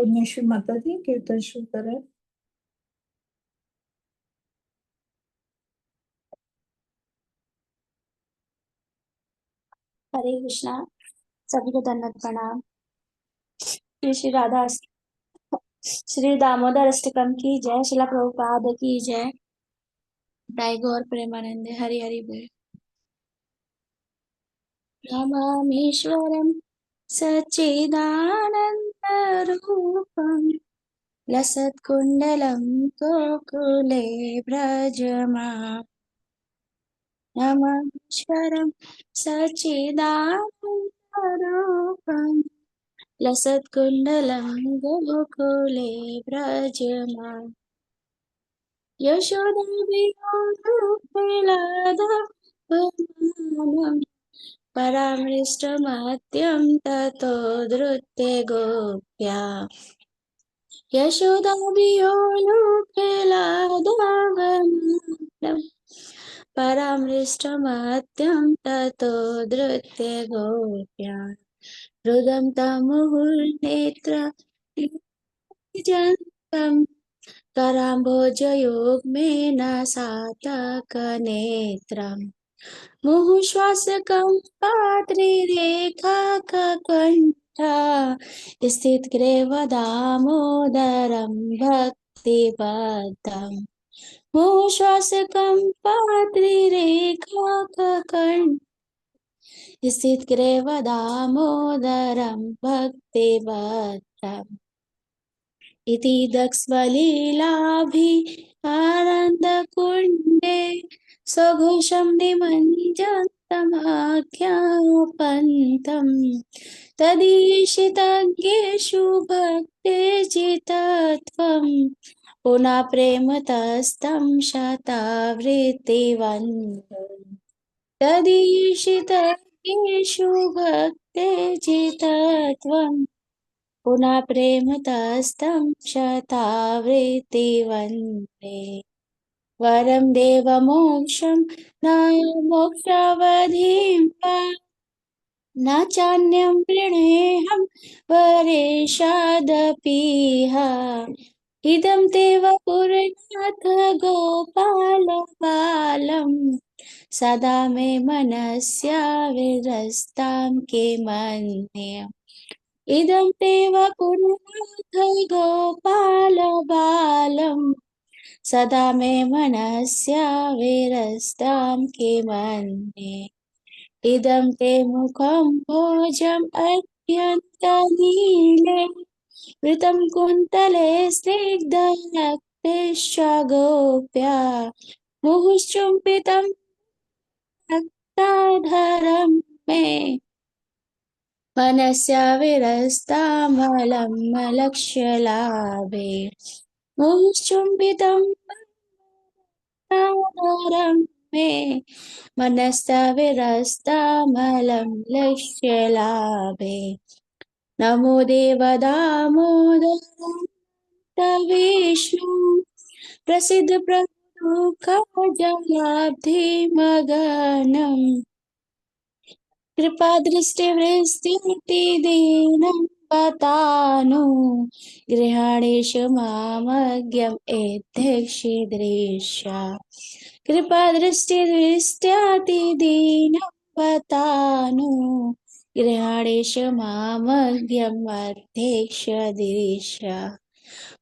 पुण्यश्री माता जी कीर्तन शुरू करें। हरे कृष्णा। सभी को दंडवत प्रणाम। श्री श्री राधा श्री दामोदर अष्टकम की जय। शिला प्रभुपाद की जय। जय गौर प्रेमानंद। हरि हरि बोल। नमामीश्वरं सच्चिदानंद रूपं लसत्कुंडलं गोकुले व्रजमानं। नमामीश्वरं सच्चिदानंद रूपं लसत्कुण्डलं गोकुले व्रजमानं। यशोदाभिमानं परामृष्टमत्यं ततो धृत्ये गोप्या। यशोदाभिमानं परामृष्टमत्यं ततो धृत्ये गोप्या। रुदं तमुहुर्नेत्र जन्तं कराम्भोजयोगमेन सातकनेत्रम्। मुहुश्वासकं पात्रिरेखाककण्ठा स्थितग्रेव दामोदरं भक्तिपदम्। मुहुश्वासकं पात्रिरेखाककण्ठा स्थितग्रेव दामोदरं भक्तिपदम्। इति दक्ष्वलीलाभिहानन्दकुण्डे सघोषं निमज्जन्तमाख्यापन्तम्। तदीशितज्ञेषु भक्तेर्जितत्वं पुनः प्रेमतस्तं शतावृत्तिवन्तम्। तदीशितज्ञेषु भक्तेर्जितत्वं पुनः प्रेमतस्तं शतावृत्तिवन्दे। वरं देवमोक्षं न मोक्षावधिं वा न चान्यं प्रणेहं वरेशादपीह। इदं ते वपुरनाथ गोपालबालं सदा मे मनस्याविरस्तां किमन्ये। इदं ते वपुरनाथ गोपालबालं सदा मे मनस्याविरस्तां किमन्ये। इदं ते मुखं भोजम् अत्यन्तनीले वृतं कुन्तले स्निग्धरक्तैश्च गोप्या मुहुश्चुम्बितं रक्ताधरं मे मनस्याविरस्तामलं लक्ष्यलाभे। मुहुश्चुम्बितं रक्ताधरं मे मनस्याविरस्तामलं लक्ष्यलाभे। नमो देवदामोदर विष्णु प्रसिद्ध प्रभुखजलाब्धिमगनम्। कृपादृष्टिवृष्टिदीनं पतानु गृहाणेषु मामज्ञम् एद्धक्षिदृशा। कृपादृष्टिदृष्ट्यातिदीनं पतानु गृहाणेषु मामज्ञम् अध्यक्षदृशा।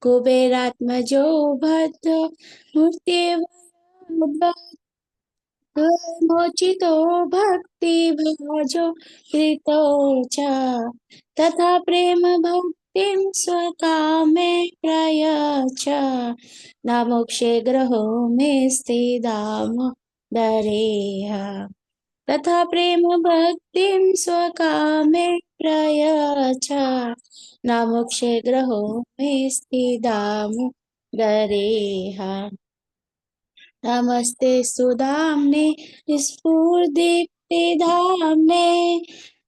कुबेरात्मजो भद्र मूर्त्येव मोचितो भक्तिभाजो कृतो च तथा प्रेम भक्तिं स्वकामे प्रयच्छ। न मोक्षे ग्रहो मे स्थिदामोदरेह। तथा प्रेम भक्तिं स्वकामे प्रयच्छ। न मोक्षे ग्रहो मे स्थिदामोदरेह। नमस्ते सुदाम्ने स्फुरदीप्तिधाम्ने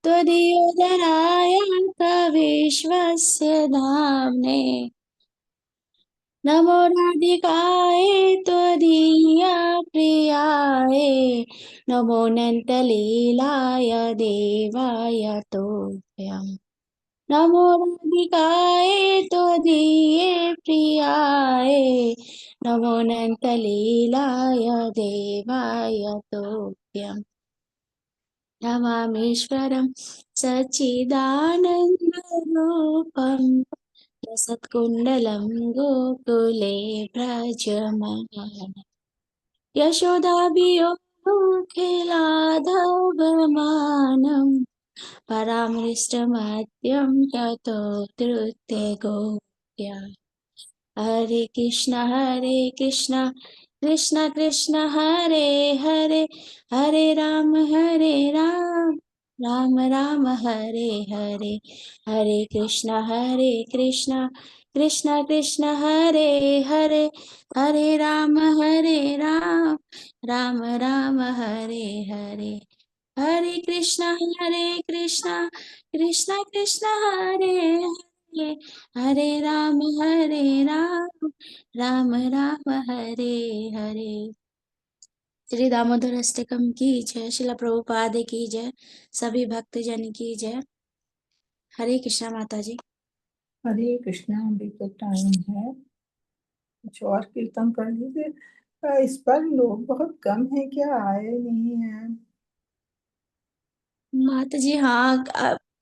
त्वदीयोदराय कविश्वस्य धाम्ने। नमो राधिकाय त्वदीया प्रियाय नमो अनन्तलीलाय देवाय तोभ्यम्। नमो राधिकाए त्वदीये प्रियाय नमोऽनन्त लीलाय देवाय तोभ्यम् नमामीश्वरं सच्चिदानन्दरूपं रसत्कुण्डलं गोकुले व्रजमानम् यशोदाभियोगखिलाधवमानम् परामृष्टमद्यं ततो धृत्य गोप्या हरे कृष्ण कृष्ण कृष्ण हरे हरे हरे राम राम राम हरे हरे हरे कृष्ण कृष्ण कृष्ण हरे हरे हरे राम राम राम हरे हरे हरे कृष्ण कृष्ण कृष्ण हरे हरे हरे राम राम राम हरे हरे। श्री दामोदर अष्टकम की जय। शिला प्रभुपाद की जय। सभी भक्तजन की जय। हरे कृष्णा माता जी। हरे कृष्णा। अभी तो टाइम है, कुछ और कीर्तन कर लीजिए। इस पर लोग बहुत कम है क्या, आए नहीं है? माता जी हाँ,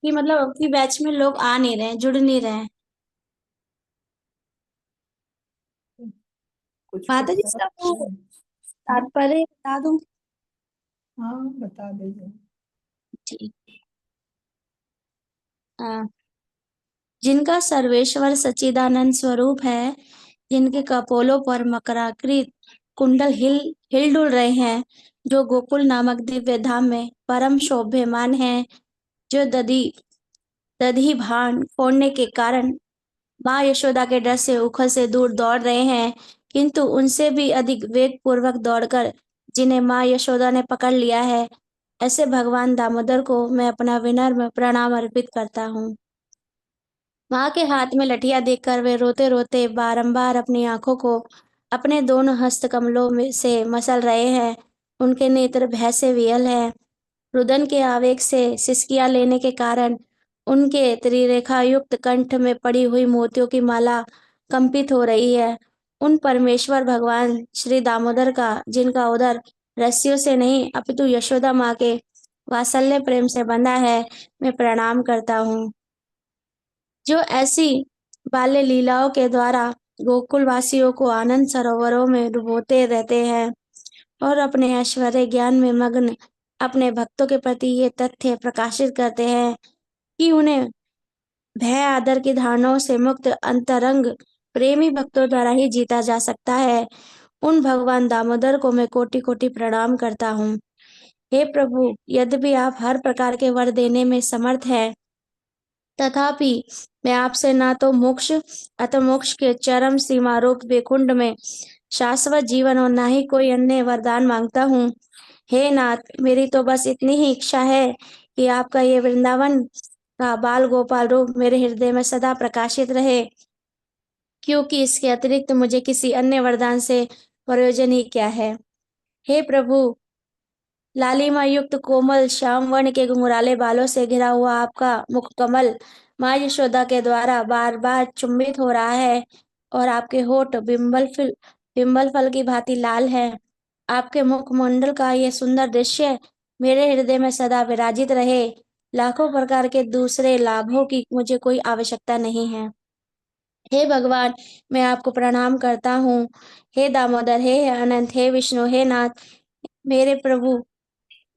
कि मतलब अबकी बैच में लोग आ नहीं रहे हैं, जुड़ नहीं रहे हैं। कुछ माता जी पता इसका वो है? हाँ तात्पर्य बता दूं? हाँ, बता दीजिए। ठीक। हाँ, जिनका सर्वेश्वर सच्चिदानंद स्वरूप है, जिनके कपोलों पर मकराकृत कुंडल हिल डुल रहे हैं, जो गोकुल नामक दिव्य धाम में परम शोभ्यमान है, जो दधी दधी भान फोड़ने के कारण माँ यशोदा के डर से उखल से दूर दौड़ रहे हैं, किंतु उनसे भी अधिक वेग पूर्वक दौड़कर जिन्हें माँ यशोदा ने पकड़ लिया है, ऐसे भगवान दामोदर को मैं अपना विनम्र प्रणाम अर्पित करता हूँ। माँ के हाथ में लठिया देखकर वे रोते रोते बारंबार अपनी आंखों को अपने दोनों हस्त कमलों में से मसल रहे हैं। उनके नेत्र भय से वियल है। रुदन के आवेग से सिसकियां लेने के कारण उनके त्रिरेखा युक्त कंठ में पड़ी हुई मोतियों की माला कंपित हो रही है। उन परमेश्वर भगवान श्री दामोदर का, जिनका उदर रस्सियों से नहीं अपितु यशोदा माँ के वात्सल्य प्रेम से बंधा है, मैं प्रणाम करता हूँ। जो ऐसी बाल्य लीलाओं के द्वारा गोकुल वासियों को आनंद सरोवरों में डुबोते रहते हैं और अपने ऐश्वर्य ज्ञान में मग्न अपने भक्तों के प्रति ये तथ्य प्रकाशित करते हैं कि उन्हें भय आदर की धारणाओं से मुक्त अंतरंग प्रेमी भक्तों द्वारा ही जीता जा सकता है, उन भगवान दामोदर को मैं कोटि कोटि प्रणाम करता हूँ। हे प्रभु, यद्यपि आप हर प्रकार के वर देने में समर्थ हैं, तथापि मैं आपसे ना तो मोक्ष अथवा मोक्ष के चरम सीमा रूप वैकुंठ में शाश्वत जीवन और ना ही कोई अन्य वरदान मांगता हूँ। हे नाथ, मेरी तो बस इतनी ही इच्छा है कि आपका ये वृंदावन का बाल गोपाल रूप मेरे हृदय में सदा प्रकाशित रहे, क्योंकि इसके अतिरिक्त मुझे किसी अन्य वरदान से प्रयोजन ही क्या है। हे प्रभु, लालिमा युक्त कोमल श्याम वर्ण के घुंघराले बालों से घिरा हुआ आपका मुख कमल माँ यशोदा के द्वारा बार बार चुम्बित हो रहा है और आपके होठ बिम्बल फल की भांति लाल है। आपके मुखमंडल का ये सुंदर दृश्य मेरे हृदय में सदा विराजित रहे। लाखों प्रकार के दूसरे लाभों की मुझे कोई आवश्यकता नहीं है। हे भगवान, मैं आपको प्रणाम करता हूँ। हे दामोदर, हे अनंत, हे विष्णु, हे नाथ, मेरे प्रभु,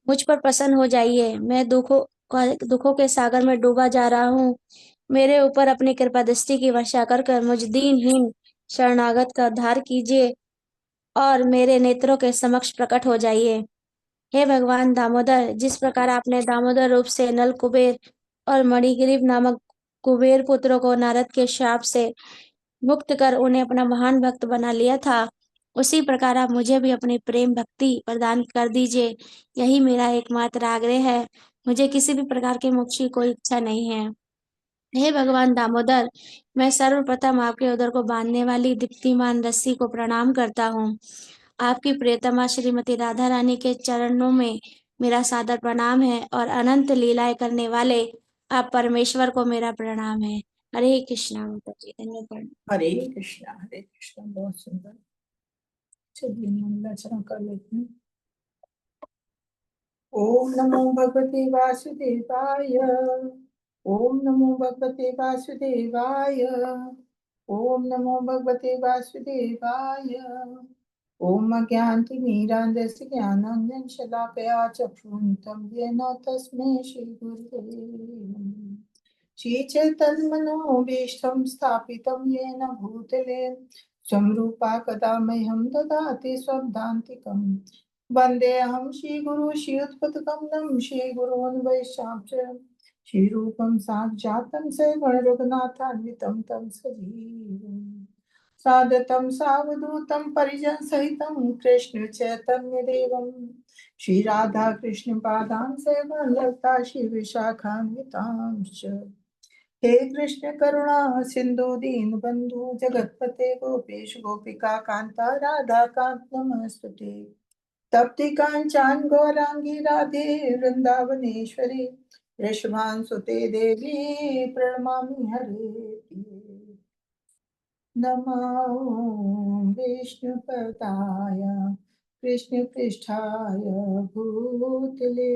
मुझ पर प्रसन्न हो जाइए। मैं दुखों के सागर में डूबा जा रहा हूँ। मेरे ऊपर अपनी कृपा दृष्टि की वर्षा कर कर मुझ दीनहीन शरणागत का उद्धार कीजिए और मेरे नेत्रों के समक्ष प्रकट हो जाइए। हे भगवान दामोदर, जिस प्रकार आपने दामोदर रूप से नल कुबेर और मणिग्रीव नामक कुबेर पुत्रों को नारद के शाप से मुक्त कर उन्हें अपना महान भक्त बना लिया था, उसी प्रकार आप मुझे भी अपनी प्रेम भक्ति प्रदान कर दीजिए। यही मेरा एकमात्र आग्रह है। मुझे किसी भी प्रकार के मोक्ष की कोई इच्छा नहीं है। हे भगवान दामोदर, मैं सर्वप्रथम आपके उदर को बांधने वाली दीप्तिमान रस्सी को प्रणाम करता हूँ। आपकी प्रियतमा श्रीमती राधा रानी के चरणों में मेरा सादर प्रणाम है और अनंत लीलाएं करने वाले आप परमेश्वर को मेरा प्रणाम है। हरे कृष्णा माता जी, धन्यवाद। हरे कृष्णा, बहुत सुंदर। चलिए मंगलाचरण कर लेते हैं। ओम नमो भगवते वासुदेवाय। ओम नमो भगवते वासुदेवाय। ओम नमो भगवते वासुदेवाय। ओम अज्ञानतिमिरान्धस्य ज्ञानाञ्जन शलाकया चक्षुरुन्मिलितं येन तस्मै श्रीगुरुवे नमः। श्रीचैतन्यमनोभीष्टं स्थापितं येन भूतले स्वं रूपा कदा मह्यं ददाति स्वपदान्तिकम्। वन्देऽहं श्रीगुरु श्रीयुतपदकमलं श्रीगुरून् वैष्णवांश्च श्रीरूपं साक्षातं सगुणरघुनाथान्वितं तं सजीवम् सादतं सावधूतं परिजनसहितं कृष्ण चैतन्यदेवं श्रीराधा कृष्ण पादान् सेवन्लता श्रीविशाखान्वितांश्च। हे कृष्ण करुणा सिंधु दीनबंधु जगतपते गोपेश गोपिका कांता राधा कांत नमस्तुते। तप्ति कांचन गौरांगी राधे वृंदावनेश्वरी वृषभानुसुते देवी प्रणमामि हरे। नमो विष्णुपदाय कृष्ण पृष्ठाय भूतले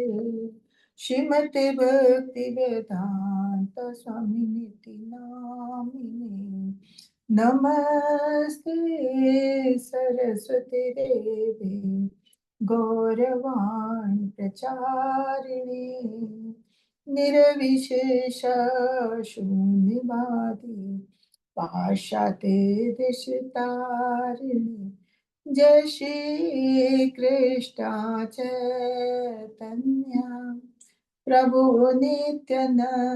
श्रीमते भक्ति वेदांत स्वामिनिति नामिने। नमस्ते सरस्वती देवी गौरवाणी प्रचारिणे निर्विशेष शून्यवादी पाश्चात्य दिशतारिणी। जय श्री कृष्ण चैतन्य प्रभु नित्यानंदा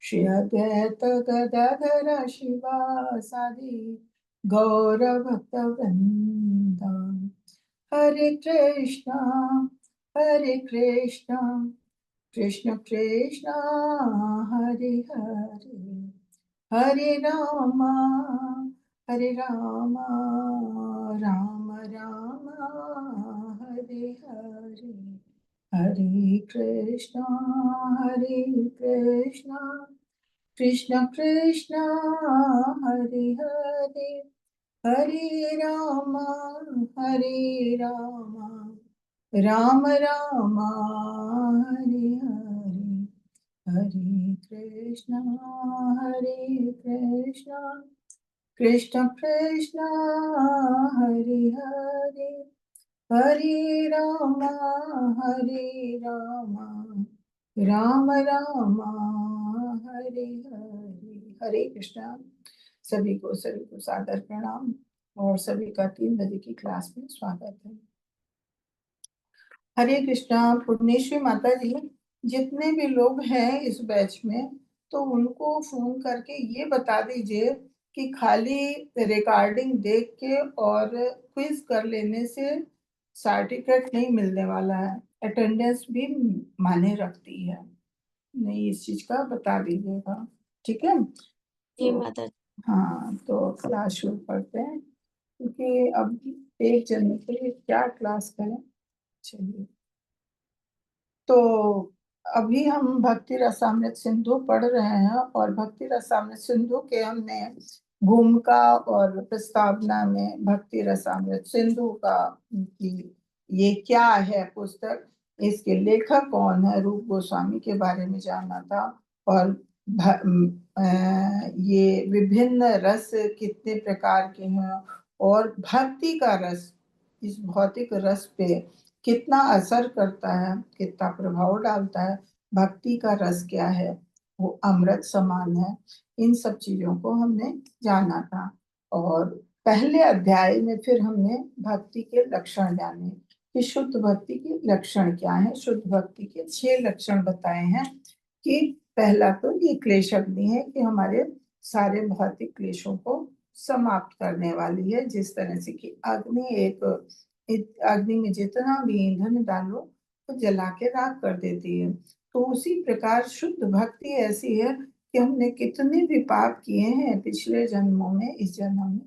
श्री अद्वैत गदाधर शिवासादि गौर भक्तवृंदा। हरे कृष्णा कृष्ण कृष्ण हरे हरे हरे राम राम राम हरे हरे। हरे कृष्णा कृष्ण कृष्ण हरे हरे हरे राम राम राम हरे हरे। हरे कृष्णा कृष्ण कृष्ण हरे हरे हरे राम राम राम हरे हरे। हरे कृष्णा। सभी को सादर प्रणाम और सभी का 3 बजे की क्लास में स्वागत है। हरे कृष्णा। पूर्णेश्वरी माता जी, जितने भी लोग हैं इस बैच में, तो उनको फोन करके ये बता दीजिए कि खाली रिकॉर्डिंग देख के और क्विज कर लेने से सर्टिफिकेट नहीं मिलने वाला है, अटेंडेंस भी मायने रखती है। नहीं, इस चीज का बता दीजिएगा, ठीक है? जी तो माता जी। हाँ, तो क्लास शुरू करते हैं, क्योंकि अब 1 जनवरी के लिए क्या क्लास करें। चलिए, तो अभी हम भक्ति रसामृत सिंधु पढ़ रहे हैं और भक्ति रसामृत सिंधु के हमने भूमिका और प्रस्तावना में भक्ति रसामृत सिंधु का कि ये क्या है पुस्तक, इसके लेखक कौन है, रूप गोस्वामी के बारे में जानना था। और ये विभिन्न रस कितने प्रकार के हैं और भक्ति का रस इस भौतिक रस पे कितना असर करता है, कितना प्रभाव डालता है, भक्ति का रस क्या है, वो अमृत समान है। इन सब चीजों को हमने जाना था और पहले अध्याय में फिर हमने भक्ति के लक्षण जाने कि शुद्ध भक्ति के लक्षण क्या है। शुद्ध भक्ति के 6 लक्षण बताए हैं कि पहला तो ये क्लेश अग्नि है कि हमारे सारे भौतिक क्लेशों को समाप्त करने वाली है। जिस तरह से कि अग्नि अग्नि में जितना भी ईंधन डालो तो जला के राख कर देती है, तो उसी प्रकार शुद्ध भक्ति ऐसी है कि हमने कितने भी पाप किए हैं पिछले जन्मों में, इस जन्म में,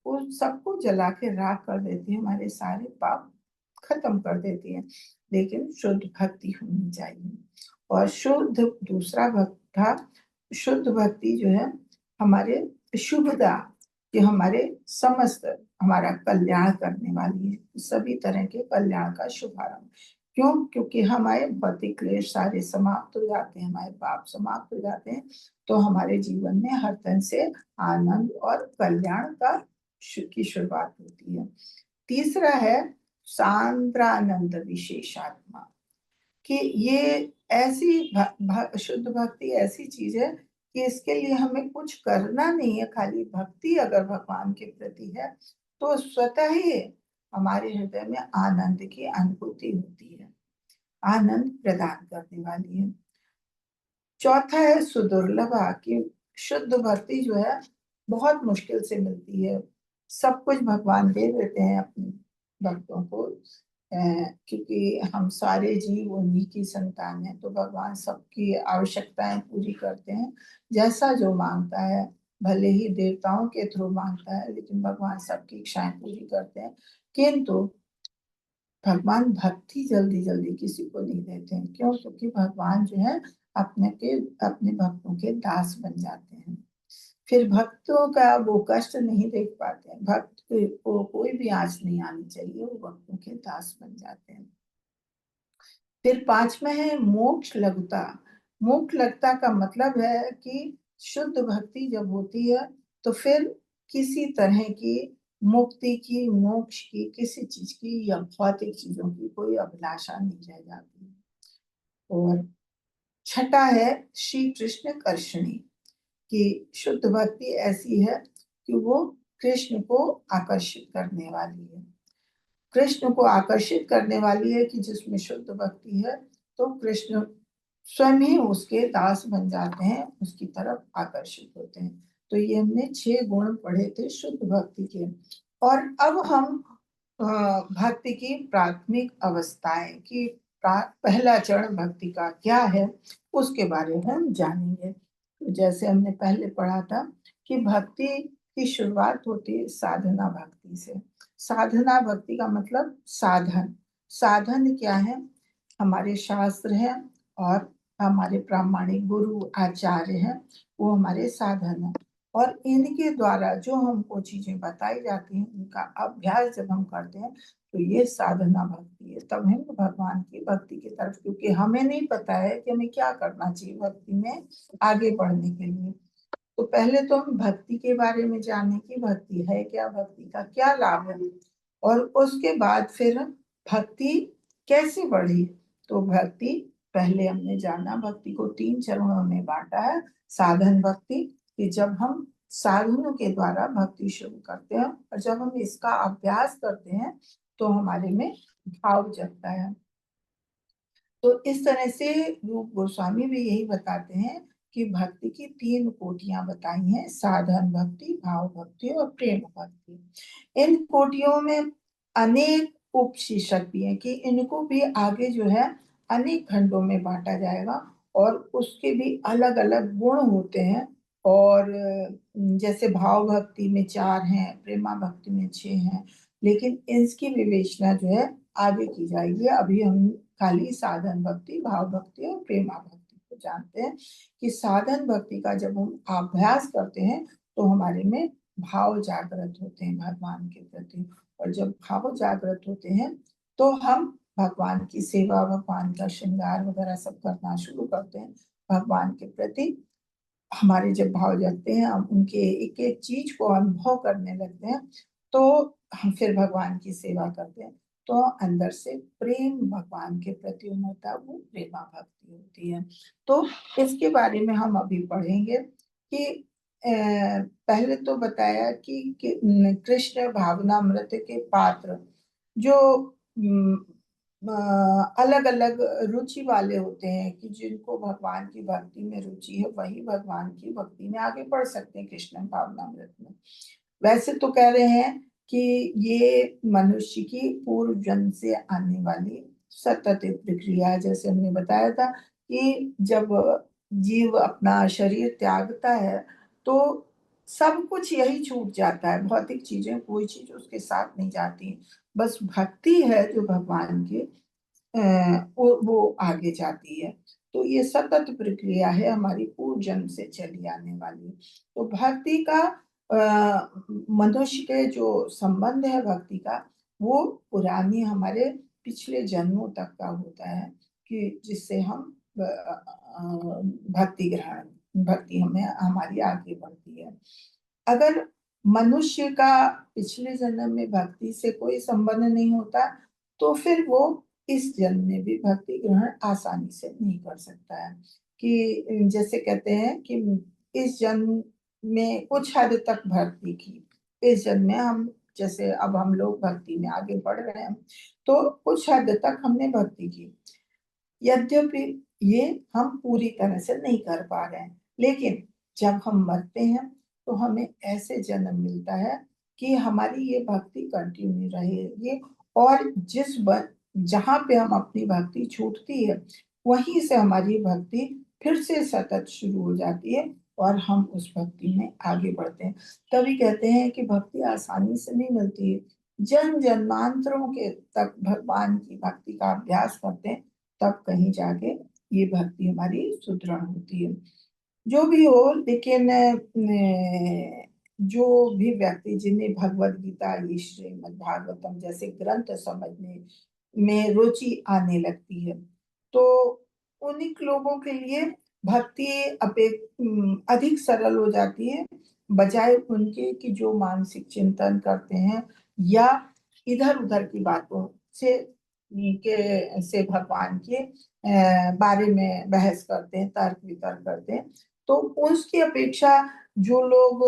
वो सबको जला के राख कर देती है, हमारे सारे पाप खत्म कर देती है। लेकिन शुद्ध भक्ति होनी चाहिए और शुद्ध दूसरा भक्त था। शुद्ध भक्ति जो है हमारे शुभदा, कि हमारे समस्त हमारा कल्याण करने वाली है, सभी तरह के कल्याण का शुभारंभ। क्यों? क्योंकि हमारे भौतिक क्लेश सारे समाप्त हो जाते हैं, हमारे पाप समाप्त हो जाते हैं, तो हमारे जीवन में हर तरह से आनंद और कल्याण का की शुरुआत होती है। तीसरा है सांद्रानंद विशेषात्मा, कि ये ऐसी शुद्ध भक्ति ऐसी चीज है कि इसके लिए हमें कुछ करना नहीं है, खाली भक्ति अगर भगवान के प्रति है तो स्वतः ही हमारे हृदय में आनंद की अनुभूति होती है, आनंद प्रदान करने वाली है। चौथा है सुदुर्लभा, कि शुद्ध भक्ति जो है बहुत मुश्किल से मिलती है। सब कुछ भगवान दे देते हैं अपने भक्तों को, क्योंकि हम सारे जीव उन्हीं की संतान हैं, तो भगवान सबकी आवश्यकताएं पूरी करते हैं, जैसा जो मांगता है। भले ही देवताओं के थ्रू मांगता है, लेकिन भगवान सबकी इच्छाएं पूरी करते हैं। किंतु भगवान भक्ति जल्दी जल्दी किसी को नहीं देते हैं। क्यों? क्योंकि भगवान जो है अपने भक्तों के दास बन जाते हैं, फिर भक्तों का वो कष्ट नहीं देख पाते हैं। भक्त को कोई भी आँच नहीं आनी चाहिए, वो भक्तों के दास बन जाते हैं। फिर पांचवा है मोक्ष लघुता। मोक्ष लघुता का मतलब है कि शुद्ध भक्ति जब होती है तो फिर किसी तरह की मुक्ति की, मोक्ष की, किसी चीज की या भौतिक चीजों की कोई अभिलाषा नहीं रह जाती। और छठा है श्री कृष्ण कर्षणी, कि शुद्ध भक्ति ऐसी है कि वो कृष्ण को आकर्षित करने वाली है। कृष्ण को आकर्षित करने वाली है, कि जिसमें शुद्ध भक्ति है तो कृष्ण स्वयं ही उसके दास बन जाते हैं, उसकी तरफ आकर्षित होते हैं। तो ये हमने 6 गुण पढ़े थे शुद्ध भक्ति के। और अब हम भक्ति की प्राथमिक अवस्थाएं की पहला चरण भक्ति का क्या है उसके बारे में हम जानेंगे। तो जैसे हमने पहले पढ़ा था कि भक्ति की शुरुआत होती है साधना भक्ति से। साधना भक्ति का मतलब साधन। साधन क्या है? हमारे शास्त्र हैं और हमारे प्रामाणिक गुरु आचार्य हैं, वो हमारे साधन है। और इनके द्वारा जो हमको चीजें बताई जाती हैं, उनका अभ्यास जब हम करते हैं तो ये साधना भक्ति है। तब हम भगवान की भक्ति की तरफ, क्योंकि हमें नहीं पता है कि हमें क्या करना चाहिए भक्ति में आगे बढ़ने के लिए। तो पहले तो हम भक्ति के बारे में जाने की, भक्ति है क्या, भक्ति का क्या लाभ है, और उसके बाद फिर भक्ति कैसे बढ़ी। तो भक्ति पहले हमने जाना, भक्ति को 3 चरणों में बांटा है। साधन भक्ति, कि जब हम साधनों के द्वारा भक्ति शुरू करते हैं और जब हम इसका अभ्यास करते हैं तो हमारे में भाव जगता है। तो इस तरह से रूप गोस्वामी भी यही बताते हैं कि भक्ति की 3 कोटियां बताई हैं, साधन भक्ति, भाव भक्ति और प्रेम भक्ति। इन कोटियों में अनेक उपशीर्षक भी हैं, कि इनको भी आगे जो है अनेक खंडों में बांटा जाएगा और उसके भी अलग अलग गुण होते हैं। और जैसे भाव भक्ति में 4 हैं, प्रेमा भक्ति में 6 हैं, लेकिन इसकी विवेचना जो है आगे की जाएगी। अभी हम खाली साधन भक्ति, भाव भक्ति और प्रेमा भक्ति को जानते हैं। कि साधन भक्ति का जब हम अभ्यास करते हैं तो हमारे में भाव जागृत होते हैं भगवान के प्रति, और जब भाव जागृत होते हैं तो हम भगवान की सेवा, भगवान का श्रृंगार वगैरह सब करना शुरू करते हैं। भगवान के प्रति हमारे जब भाव जगते हैं, हम उनके एक एक चीज को अनुभव करने लगते हैं, तो हम फिर भगवान की सेवा करते हैं। तो अंदर से प्रेम भगवान के प्रति होता है, वो प्रेमा भक्ति होती है। तो इसके बारे में हम अभी पढ़ेंगे कि पहले तो बताया कि कृष्ण भावनामृत के पात्र जो अलग अलग रुचि वाले होते हैं, कि जिनको भगवान की भक्ति में रुचि है वही भगवान की भक्ति में आगे बढ़ सकते हैं कृष्ण भावनामृत में। वैसे तो कह रहे हैं कि ये मनुष्य की पूर्व जन्म से आने वाली सतत प्रक्रिया है। जैसे हमने बताया था कि जब जीव अपना शरीर त्यागता है तो सब कुछ यही छूट जाता है, भौतिक चीजें, कोई चीज उसके साथ नहीं जाती, बस भक्ति है जो भगवान की वो आगे जाती है। तो ये सतत प्रक्रिया है हमारी पूर्व जन्म से चली आने वाली। तो भक्ति का मनुष्य के जो संबंध है भक्ति का, वो पुरानी हमारे पिछले जन्मों तक का होता है, कि जिससे हम भक्ति हमें हमारी आगे बढ़ती है। अगर मनुष्य का पिछले जन्म में भक्ति से कोई संबंध नहीं होता, तो फिर वो इस जन्म में भी भक्ति ग्रहण आसानी से नहीं कर सकता है। कि जैसे कहते हैं कि इस जन्म में कुछ हद तक भक्ति की, इस जन्म में हम, जैसे अब हम लोग भक्ति में आगे बढ़ रहे हैं, तो कुछ हद तक हमने भक्ति की, यद्यपि ये हम पूरी तरह से नहीं कर पा रहे हैं, लेकिन जब हम मरते हैं तो हमें ऐसे जन्म मिलता है कि हमारी ये भक्ति कंटिन्यू रहेगी, और जहाँ पे हम अपनी भक्ति छूटती है, वहीं से हमारी भक्ति फिर से सतत शुरू हो जाती है, और हम उस भक्ति में आगे बढ़ते हैं। तभी कहते हैं कि भक्ति आसानी से नहीं मिलती है, जन्म जन्मांतरों के तक भगवान की भक्ति का अभ्यास करते हैं, तब कहीं जाके ये भक्ति हमारी सुदृढ़ होती है। जो भी हो, लेकिन जो भी व्यक्ति जिन्हें भगवत गीता, ये श्रीमद् भागवतम जैसे ग्रंथ समझने में रुचि आने लगती है, तो उन्हीं लोगों के लिए भक्ति अधिक सरल हो जाती है, बजाय उनके कि जो मानसिक चिंतन करते हैं या इधर उधर की बातों से से भगवान के बारे में बहस करते हैं, तर्क वितर्क करते हैं। तो उसकी अपेक्षा जो लोग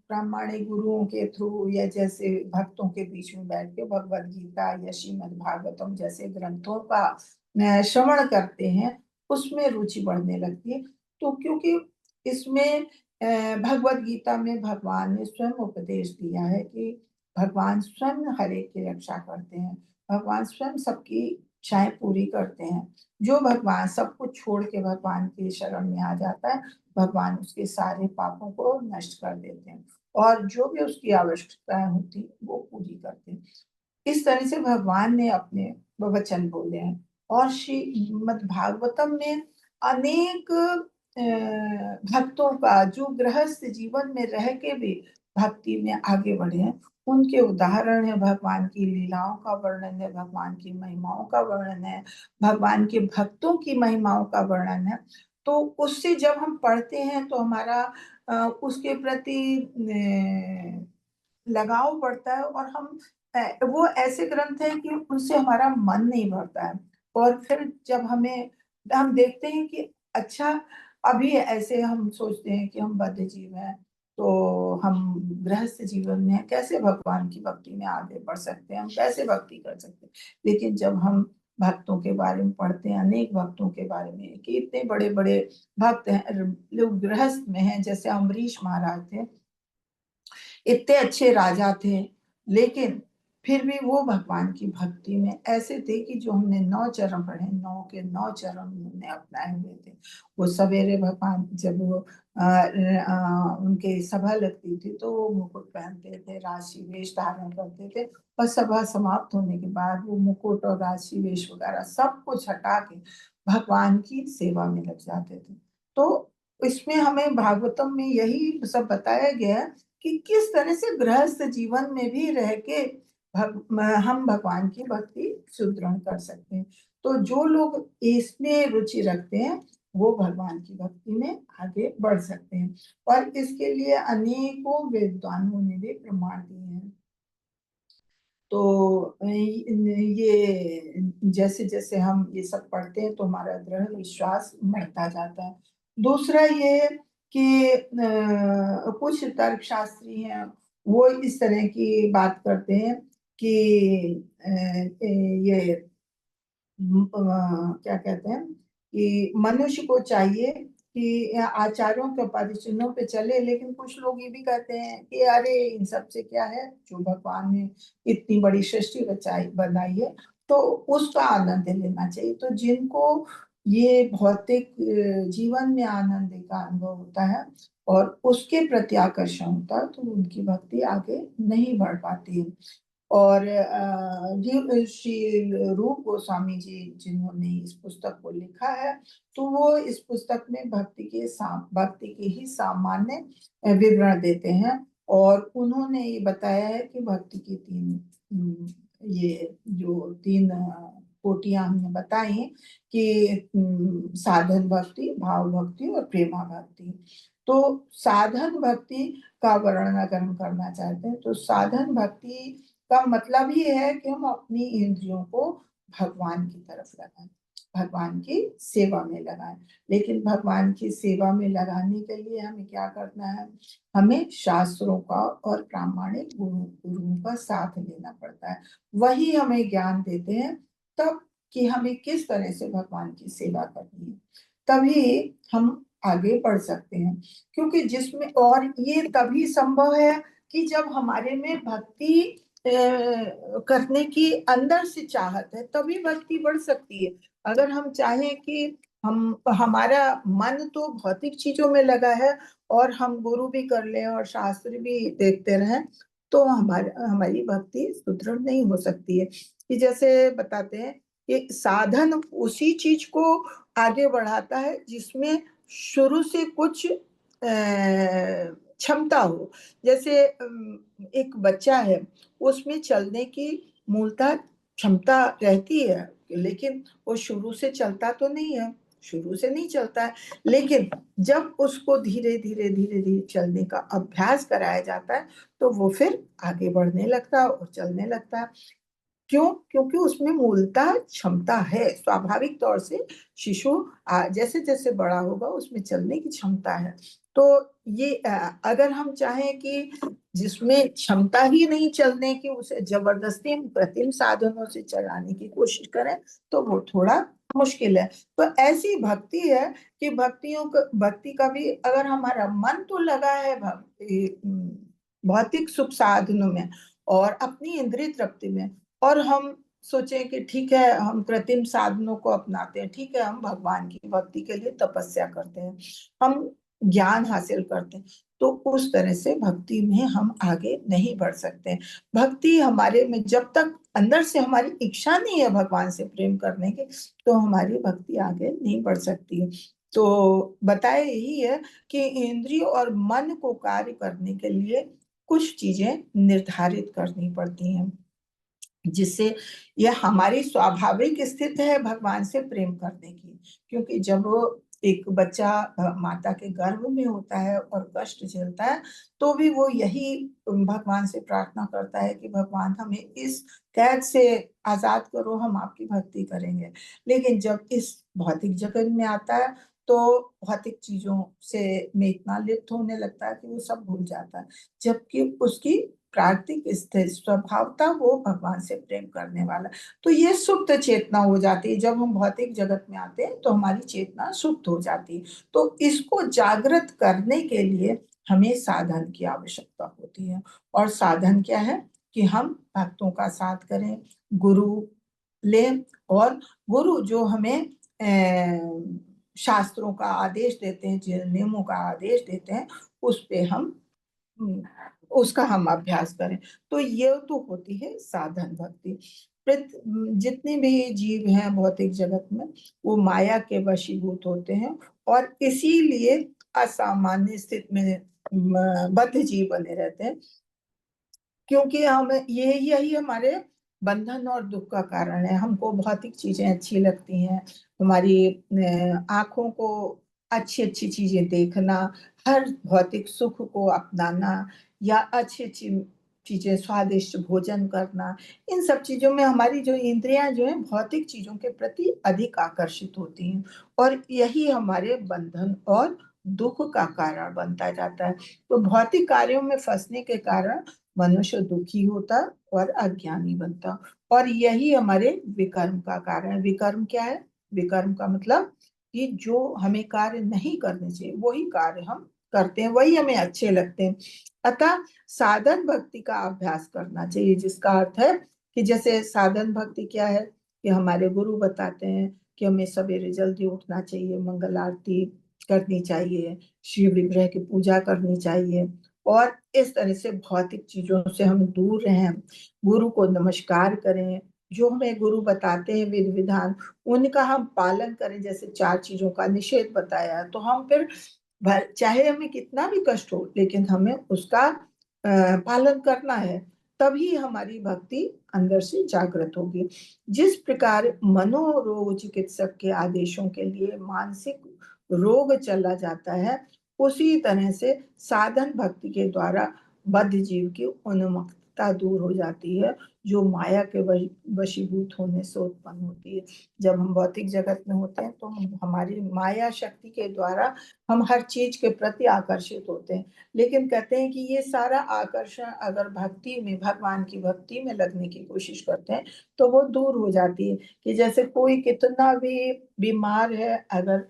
प्रामाणिक गुरुओं के थ्रू या जैसे भक्तों के बीच में बैठ के भगवत गीता या श्रीमद् भागवतम जैसे ग्रंथों का श्रवण करते हैं, उसमें रुचि बढ़ने लगती है। तो क्योंकि इसमें भगवत गीता में भगवान ने स्वयं उपदेश दिया है कि भगवान स्वयं हर एक की रक्षा करते हैं, भगवान स्वयं सबकी इच्छाएं पूरी करते हैं। जो भगवान सब कुछ छोड़ के भगवान की शरण में आ जाता है, भगवान उसके सारे पापों को नष्ट कर देते हैं, और जो भी उसकी आवश्यकताएं होती है वो पूरी करते हैं। इस तरह से भगवान ने अपने वचन बोले हैं। और श्रीमद् भागवतम में अनेक भक्तों का जो गृहस्थ जीवन में रह के भी भक्ति में आगे बढ़े हैं, उनके उदाहरण है, भगवान की लीलाओं का वर्णन है, भगवान की महिमाओं का वर्णन है, भगवान के भक्तों की महिमाओं का वर्णन है। तो उससे जब हम पढ़ते हैं तो हमारा उसके प्रति लगाव बढ़ता है, और हम वो ऐसे ग्रंथ हैं कि उनसे हमारा मन नहीं भरता है। और फिर जब हम देखते हैं कि अच्छा, अभी ऐसे हम सोचते हैं कि हम बद्ध जीव हैं, तो हम गृहस्थ जीवन में कैसे भगवान की भक्ति में आगे बढ़ सकते हैं, हम कैसे भक्ति कर सकते हैं। लेकिन जब हम भक्तों के बारे में पढ़ते हैं, अनेक भक्तों के बारे में कि इतने बड़े बड़े भक्त हैं, लोग गृहस्थ में हैं, जैसे अम्बरीश महाराज थे, इतने अच्छे राजा थे, लेकिन फिर भी वो भगवान की भक्ति में ऐसे थे कि जो हमने 9 चरण पढ़े, 9 के 9 चरण उन्होंने अपनाए हुए थे। वो सवेरे भगवान जब वो उनके सभा लगती थी तो वो मुकुट पहनते थे, राशि वेश धारण करते थे, और सभा समाप्त होने के बाद वो मुकुट और राशि वेश वगैरह सब कुछ हटा के भगवान की सेवा में लग जाते थे। तो इसमें हमें भागवतम में यही सब बताया गया है कि किस तरह से गृहस्थ जीवन में भी रह के हम भगवान की भक्ति सुदृढ़ कर सकते हैं। तो जो लोग इसमें रुचि रखते हैं, वो भगवान की भक्ति में आगे बढ़ सकते हैं, और इसके लिए अनेकों विद्वानों ने भी प्रमाण दिए हैं। तो ये जैसे जैसे हम ये सब पढ़ते हैं तो हमारा दृढ़ विश्वास बढ़ता जाता है। दूसरा ये कि कुछ तर्कशास्त्री हैं, वो इस तरह की बात करते हैं कि ये क्या कहते हैं कि मनुष्य को चाहिए कि आचार्यों के परिचिनों पे चले, लेकिन कुछ लोग ये भी कहते हैं कि अरे इन सब से क्या है, जो भगवान ने इतनी बड़ी सृष्टि बनाई है तो उसका आनंद लेना चाहिए। तो जिनको ये भौतिक जीवन में आनंद का अनुभव होता है और उसके प्रति आकर्षण होता है, तो उनकी भक्ति आगे नहीं बढ़ पाती है। और श्री रूप गोस्वामी जी जिन्होंने इस पुस्तक को लिखा है, तो वो इस पुस्तक में भक्ति के ही सामान्य विवरण देते हैं। और उन्होंने ये बताया है कि भक्ति की ये जो तीन कोटियां हमने बताई कि साधन भक्ति, भाव भक्ति और प्रेमा भक्ति। तो साधन भक्ति का वर्णन अगर हम करना चाहते हैं, तो साधन भक्ति का मतलब ही है कि हम अपनी इंद्रियों को भगवान की तरफ लगाएं, भगवान की सेवा में लगाएं। लेकिन भगवान की सेवा में लगाने के लिए हमें क्या करना है? हमें शास्त्रों का और प्रामाणिक गुरुओं का साथ लेना पड़ता है। वही हमें ज्ञान देते हैं तब कि हमें किस तरह से भगवान की सेवा करनी है, तभी हम आगे बढ़ सकते हैं। क्योंकि जिसमें, और ये तभी संभव है कि जब हमारे में भक्ति करने की अंदर से चाहत है, तभी भक्ति बढ़ सकती है। अगर हम चाहें कि हमारा मन तो भौतिक चीजों में लगा है और हम गुरु भी कर लें और शास्त्र भी देखते रहें, तो हमारी भक्ति सुदृढ़ नहीं हो सकती है। कि जैसे बताते हैं कि साधन उसी चीज को आगे बढ़ाता है जिसमें शुरू से कुछ क्षमता हो। जैसे एक बच्चा है, उसमें चलने की मूलतः क्षमता रहती है, लेकिन वो शुरू से चलता तो नहीं है, शुरू से नहीं चलता है। लेकिन जब उसको धीरे धीरे धीरे धीरे चलने का अभ्यास कराया जाता है, तो वो फिर आगे बढ़ने लगता है और चलने लगता है। क्यों? क्योंकि उसमें मूलतः क्षमता है। स्वाभाविक तौर से शिशु जैसे जैसे बड़ा होगा उसमें चलने की क्षमता है। तो ये अगर हम चाहें कि जिसमें क्षमता ही नहीं चलने की, उसे जबरदस्ती कृत्रिम साधनों से चलाने की कोशिश करें, तो वो थोड़ा मुश्किल है। तो ऐसी भक्ति है कि भक्ति का भी अगर हमारा मन तो लगा है भौतिक सुख साधनों में और अपनी इंद्रिय तृप्ति में, और हम सोचें कि ठीक है हम कृत्रिम साधनों को अपनाते हैं, ठीक है हम भगवान की भक्ति के लिए तपस्या करते हैं, हम ज्ञान हासिल करते हैं, तो उस तरह से भक्ति में हम आगे नहीं बढ़ सकते। भक्ति हमारे में जब तक अंदर से हमारी इच्छा नहीं है भगवान से प्रेम करने की, तो हमारी भक्ति आगे नहीं बढ़ सकती है। तो बताया यही है कि इंद्रिय और मन को कार्य करने के लिए कुछ चीजें निर्धारित करनी पड़ती हैं, जिससे यह हमारी स्वाभाविक स्थिति है भगवान से प्रेम करने की। क्योंकि जब वो एक बच्चा माता के गर्भ में होता है और कष्ट झेलता है, तो भी वो यही भगवान से प्रार्थना करता है कि भगवान हमें इस कैद से आजाद करो, हम आपकी भक्ति करेंगे। लेकिन जब इस भौतिक जगत में आता है, तो भौतिक चीजों से में इतना लिप्त होने लगता है कि वो सब भूल जाता है, जबकि उसकी प्राकृतिक स्थिति स्वभावता वो भगवान से प्रेम करने वाला। तो ये सुप्त चेतना हो जाती है। जब हम भौतिक जगत में आते हैं तो हमारी चेतना सुप्त हो जाती है। तो इसको जागृत करने के लिए हमें साधन की आवश्यकता होती है। और साधन क्या है? कि हम भक्तों का साथ करें, गुरु लें, और गुरु जो हमें शास्त्रों का आदेश देते हैं, जिन नियमों का आदेश देते हैं, उस पे हम उसका हम अभ्यास करें। तो ये तो होती है साधन भक्ति। जितने भी जीव हैं भौतिक जगत में, वो माया के वशीभूत होते हैं और इसीलिए असामान्य स्थिति में बद्ध जीव बने रहते हैं। क्योंकि हम यही हमारे बंधन और दुख का कारण है। हमको भौतिक चीजें अच्छी लगती हैं, हमारी आंखों को अच्छी अच्छी चीजें देखना, हर भौतिक सुख को अपनाना, या अच्छी अच्छी चीजें, स्वादिष्ट भोजन करना, इन सब चीजों में हमारी जो इंद्रियां जो है भौतिक चीजों के प्रति अधिक आकर्षित होती हैं, और यही हमारे बंधन और दुख का कारण बनता जाता है। तो भौतिक कार्यों में फंसने के कारण मनुष्य दुखी होता और अज्ञानी बनता, और यही हमारे विकर्म का कारण है। विकर्म क्या है? विकर्म का मतलब कि जो हमें कार्य नहीं करने चाहिए वही कार्य हम करते हैं, वही हमें अच्छे लगते हैं। अतः साधन भक्ति का अभ्यास करना चाहिए, जिसका अर्थ है कि जैसे साधन भक्ति क्या है कि हमारे गुरु बताते हैं कि हमें सवेरे जल्दी उठना चाहिए, मंगल आरती करनी चाहिए, शिव विग्रह की पूजा करनी चाहिए, और इस तरह से भौतिक चीजों से हम दूर रहें, गुरु को नमस्कार करें, जो हमें गुरु बताते हैं विधि विधान उनका हम पालन करें। जैसे 4 चीजों का निषेध बताया तो हम फिर चाहे हमें कितना भी कष्ट हो लेकिन हमें उसका पालन करना है, तभी हमारी भक्ति अंदर से जागृत होगी। जिस प्रकार मनोरोग चिकित्सक के आदेशों के लिए मानसिक रोग चला जाता है, उसी तरह से साधन भक्ति के द्वारा बद्ध जीव की उन्मत्तता दूर हो जाती है, जो माया के वशीभूत होने से उत्पन्न होती है। जब हम भौतिक जगत में होते हैं तो हमारी माया शक्ति के द्वारा हम हर चीज के प्रति आकर्षित होते हैं, लेकिन कहते हैं कि ये सारा आकर्षण अगर भक्ति में, भगवान की भक्ति में लगने की कोशिश करते हैं तो वो दूर हो जाती है। कि जैसे कोई कितना भी बीमार है, अगर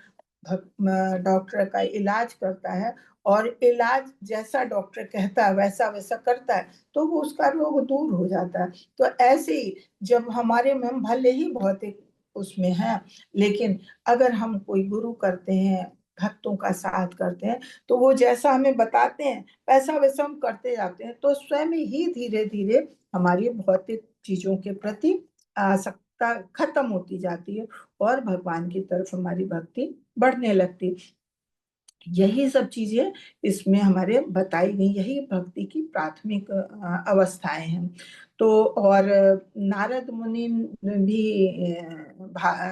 डॉक्टर का इलाज करता है और इलाज जैसा डॉक्टर कहता है वैसा वैसा करता है तो वो उसका रोग दूर हो जाता है। तो ऐसे ही जब हमारे में, हम भले ही भौतिक उसमें हैं, लेकिन अगर हम कोई गुरु करते हैं, भक्तों का साथ करते हैं, तो वो जैसा हमें बताते हैं वैसा वैसा हम करते जाते हैं, तो स्वयं ही धीरे धीरे हमारी भौतिक चीजों के प्रति आसक्ता खत्म होती जाती है और भगवान की तरफ हमारी भक्ति बढ़ने लगती। यही सब चीजें इसमें हमारे बताई गई, यही भक्ति की प्राथमिक अवस्थाएं हैं। तो और नारद मुनि भी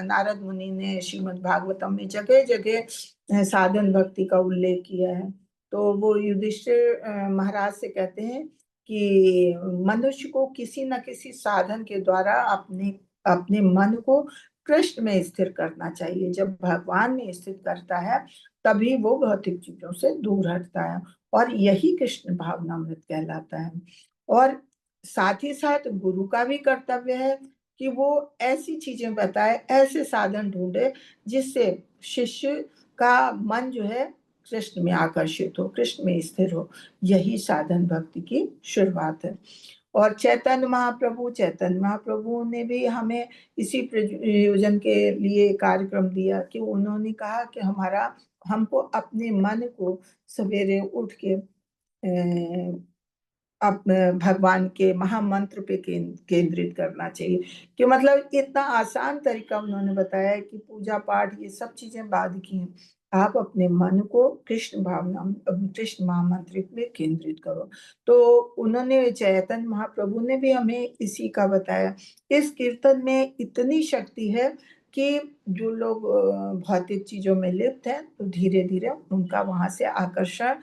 नारद मुनि ने श्रीमद् भागवतम में जगह जगह साधन भक्ति का उल्लेख किया है। तो वो युधिष्ठिर महाराज से कहते हैं कि मनुष्य को किसी न किसी साधन के द्वारा अपने अपने मन को कृष्ण में स्थिर करना चाहिए। जब भगवान में स्थित करता है तभी वो भौतिक चीजों से दूर हटता है, और यही कृष्ण भावनामृत कहलाता है। और साथ ही साथ गुरु का भी कर्तव्य है कि वो ऐसी चीजें बताए, ऐसे साधन ढूंढे जिससे शिष्य का मन जो है कृष्ण में आकर्षित हो, कृष्ण में स्थिर हो। यही साधन भक्ति की शुरुआत है। और चैतन्य महाप्रभु ने भी हमें इसी प्रयोजन के लिए कार्यक्रम दिया कि उन्होंने कहा कि हमको अपने मन को सवेरे उठ के भगवान के महामंत्र पे केंद्रित करना चाहिए। कि मतलब इतना आसान तरीका उन्होंने बताया कि पूजा पाठ ये सब चीजें बाद की हैं, आप अपने मन को कृष्ण भावना, कृष्ण महामंत्र में केंद्रित करो। तो उन्होंने, चैतन्य महाप्रभु ने भी हमें इसी का बताया। इस कीर्तन में इतनी शक्ति है कि जो लोग भौतिक चीजों में लिप्त हैं तो धीरे धीरे उनका वहां से आकर्षण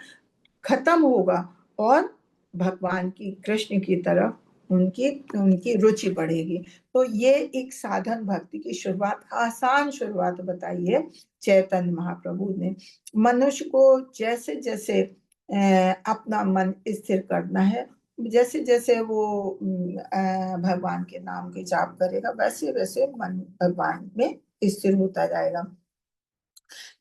खत्म होगा और भगवान की, कृष्ण की तरफ उनकी उनकी रुचि बढ़ेगी। तो ये एक साधन भक्ति की शुरुआत, आसान शुरुआत बताई है चैतन्य महाप्रभु ने। मनुष्य को जैसे जैसे अपना मन स्थिर करना है, जैसे जैसे वो भगवान के नाम के जाप करेगा, वैसे वैसे मन भगवान में स्थिर होता जाएगा।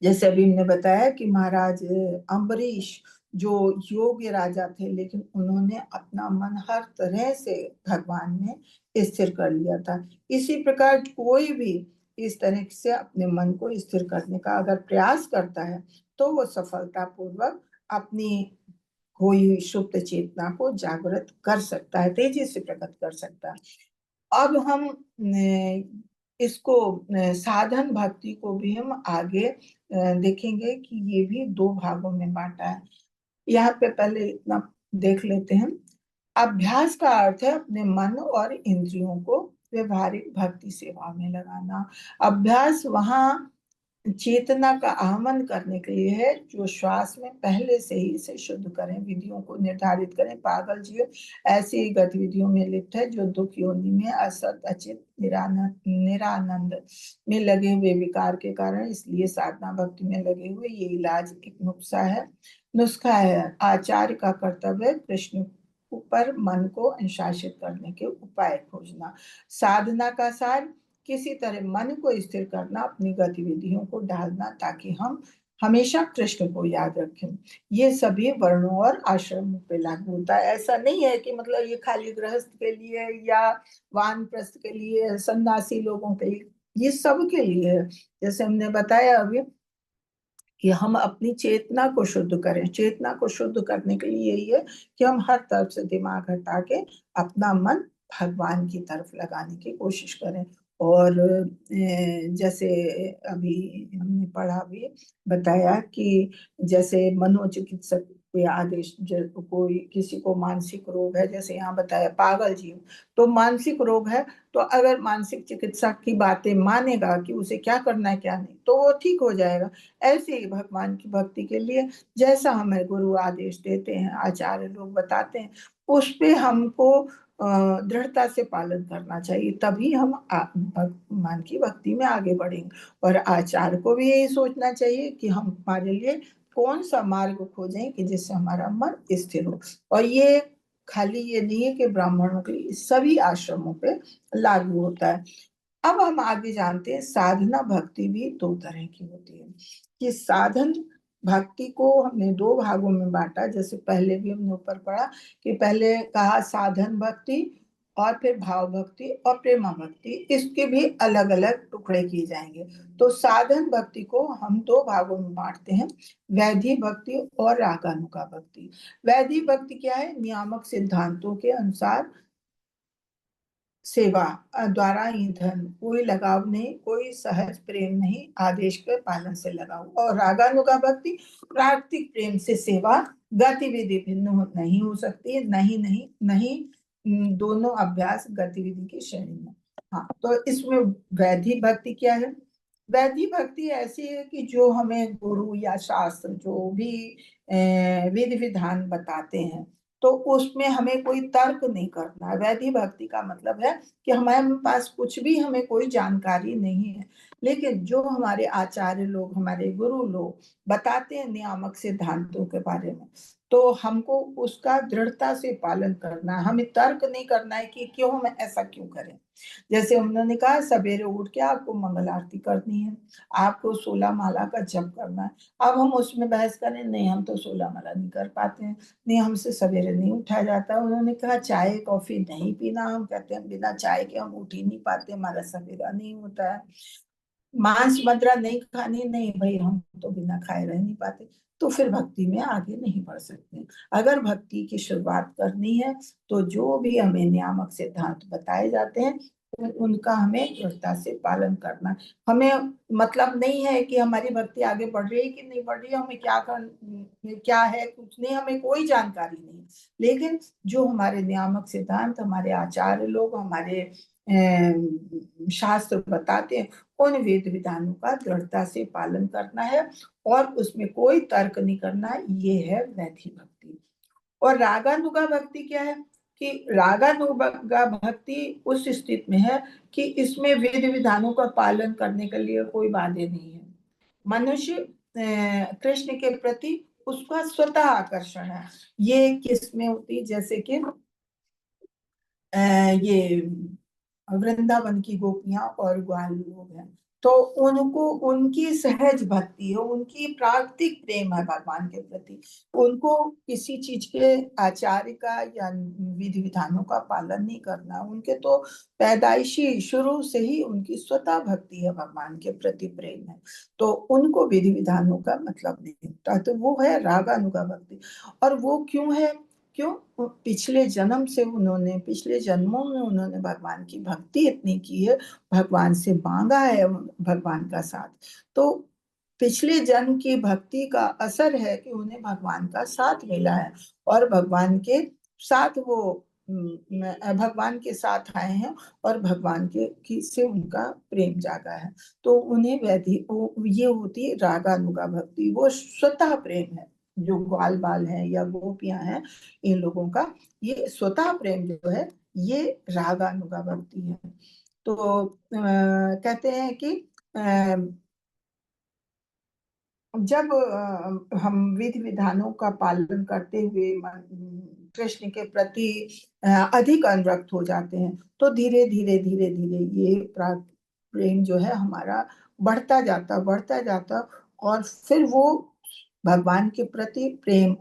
जैसे अभी हमने बताया कि महाराज अम्बरीश जो योग्य राजा थे, लेकिन उन्होंने अपना मन हर तरह से भगवान में स्थिर कर लिया था। इसी प्रकार कोई भी इस तरह से अपने मन को स्थिर करने का अगर प्रयास करता है तो वो सफलता पूर्वक अपनी खोई हुई सुप्त चेतना को जागृत कर सकता है, तेजी से प्रकट कर सकता है। अब हम इसको साधन भक्ति को भी हम आगे देखेंगे कि ये भी 2 भागों में बांटा है। यहाँ पे पहले इतना देख लेते हैं। अभ्यास का अर्थ है अपने मन और इंद्रियों को व्यवहारिक भक्ति सेवा में लगाना। अभ्यास वहां चेतना का आह्वान करने के लिए है जो श्वास में पहले से ही इसे शुद्ध करें, विधियों को निर्धारित करें। पागल जीव ऐसी गतिविधियों में लिप्त है जो दुख योनि में असत अचित निरानंद में लगे हुए विकार के कारण, इसलिए साधना भक्ति में लगे हुए। ये इलाज एक नुस्खा है। आचार्य का कर्तव्य कृष्ण पर मन को अनुशासित करने के उपाय खोजना। साधना का सार किसी तरह मन को स्थिर करना, अपनी गतिविधियों को डालना ताकि हम हमेशा कृष्ण को याद रखें। ये सभी वर्णों और आश्रमों पे लागू होता है। ऐसा नहीं है कि मतलब ये खाली गृहस्थ के लिए या वानप्रस्थ के लिए, सन्यासी लोगों के लिए, ये सब के लिए है। जैसे हमने बताया अभी कि हम अपनी चेतना को शुद्ध करें। चेतना को शुद्ध करने के लिए यही है कि हम हर तरफ से दिमाग हटा के अपना मन भगवान की तरफ लगाने की कोशिश करें। और जैसे अभी हमने पढ़ा भी, बताया कि जैसे मनोचिकित्सक कोई आदेश, कोई किसी को मानसिक रोग है, जैसे यहाँ बताया पागल जीव, तो मानसिक रोग है, तो अगर मानसिक चिकित्सक की बातें मानेगा कि उसे क्या करना है क्या नहीं, तो वो ठीक हो जाएगा। ऐसे ही भगवान की भक्ति के लिए जैसा हमें गुरु आदेश देते हैं, आचार्य लोग बताते हैं, उस पे हमको दृढ़ता से पालन करना चाहिए, तभी हम भगवान की भक्ति में आगे बढ़ेंगे। और आचार्य को भी यही सोचना चाहिए कि हम हमारे लिए कौन सा मार्ग खोजें कि जिससे हमारा मन स्थिर हो। और ये खाली ये नहीं है कि ब्राह्मणों के लिए, सभी आश्रमों पे लागू होता है। अब हम आगे जानते हैं साधना भक्ति भी दो तरह की होती है। कि साधन भक्ति को हमने दो भागों में बांटा, जैसे पहले भी हमने ऊपर पढ़ा कि पहले कहा साधन भक्ति, और फिर भाव भक्ति और प्रेमा भक्ति, इसके भी अलग अलग टुकड़े किए जाएंगे। तो साधन भक्ति को हम दो भागों में बांटते हैं, वैधि भक्ति और रागानुगा भक्ति। वैधि भक्ति क्या है? नियामक सिद्धांतों के अनुसार सेवा द्वारा ईंधन, कोई लगाव नहीं, कोई सहज प्रेम नहीं, आदेश के पालन से लगाव। और रागानुगा भक्ति प्राकृतिक प्रेम से सेवा, गतिविधि भिन्न नहीं हो सकती, नहीं नहीं नहीं, दोनों अभ्यास गतिविधि की श्रेणी में। हाँ, तो इसमें वैधि भक्ति क्या है? वैधि भक्ति ऐसी है कि जो हमें गुरु या शास्त्र जो भी विधि विधान बताते हैं, तो उसमें हमें कोई तर्क नहीं करना है। वैधि भक्ति का मतलब है कि हमारे पास कुछ भी, हमें कोई जानकारी नहीं है, लेकिन जो हमारे आचार्य लोग, हमारे गुरु लोग बताते हैं नियामक सिद्धांतों के बारे में, तो हमको उसका दृढ़ता से पालन करना है। हमें तर्क नहीं करना है कि क्यों, हम ऐसा क्यों करें। जैसे उन्होंने कहा सवेरे उठ के आपको मंगल आरती करनी है, आपको 16 माला का जप करना है। अब हम उसमें बहस करें, नहीं हम तो 16 माला नहीं कर पाते हैं, नहीं हमसे सवेरे नहीं उठा जाता। उन्होंने कहा चाय कॉफी नहीं पीना, हम कहते हैं बिना चाय के हम उठ ही नहीं पाते, हमारा सवेरा नहीं होता है। मांस मदिरा नहीं खानी, नहीं भाई हम तो बिना खाए रह नहीं पाते। तो फिर भक्ति में आगे नहीं बढ़ सकते। अगर भक्ति की शुरुआत करनी है तो जो भी हमें नियामक सिद्धांत बताए जाते हैं उनका हमें दृढ़ता से पालन करना। हमें मतलब नहीं है कि हमारी भक्ति आगे बढ़ रही है कि नहीं बढ़ रही है, हमें क्या है कुछ नहीं, हमें कोई जानकारी नहीं, लेकिन जो हमारे नियामक सिद्धांत, हमारे आचार्य लोग, हमारे शास्त्र बताते हैं, उन वेद विधानों का दृढ़ता से पालन करना है और उसमें कोई तर्क नहीं करना। ये है वैधि भक्ति। और रागानुगा भक्ति क्या है? कि रागानुगा भक्ति उस स्थिति में है कि इसमें वेद विधानों का पालन करने के लिए कोई बाधे नहीं है। मनुष्य कृष्ण के प्रति उसका स्वतः आकर्षण है। ये किस में होती? जैसे कि ये वृंदावन की गोपियां और ग्वाल लोग हैं, तो उनको उनकी सहज भक्ति है, उनकी प्राकृतिक प्रेम है भगवान के प्रति। उनको किसी चीज के आचार्य का या विधि विधानों का पालन नहीं करना, उनके तो पैदाइशी शुरू से ही उनकी स्वतः भक्ति है, भगवान के प्रति प्रेम है, तो उनको विधि विधानों का मतलब नहीं होता। तो वो है रागानुगा भक्ति। और वो क्यों है? क्यों? पिछले जन्म से उन्होंने, पिछले जन्मों में उन्होंने भगवान की भक्ति इतनी की है, भगवान से मांगा है भगवान का साथ, तो पिछले जन्म की भक्ति का असर है कि उन्हें भगवान का साथ मिला है और भगवान के साथ वो भगवान के साथ आए हैं और भगवान के से उनका प्रेम जागा है। तो उन्हें वैधि ये होती है रागानुगा भक्ति, वो स्वतः प्रेम है। जो ग्वाल बाल है या गोपियां हैं, इन लोगों का ये स्वतः प्रेम जो है, ये रागानुगा भक्ति है। तो कहते हैं कि जब हम विधि विधानों का पालन करते हुए कृष्ण के प्रति अधिक अनुरक्त हो जाते हैं, तो धीरे धीरे धीरे धीरे ये प्रेम जो है हमारा बढ़ता जाता, और फिर वो भगवान के प्रति प्रेम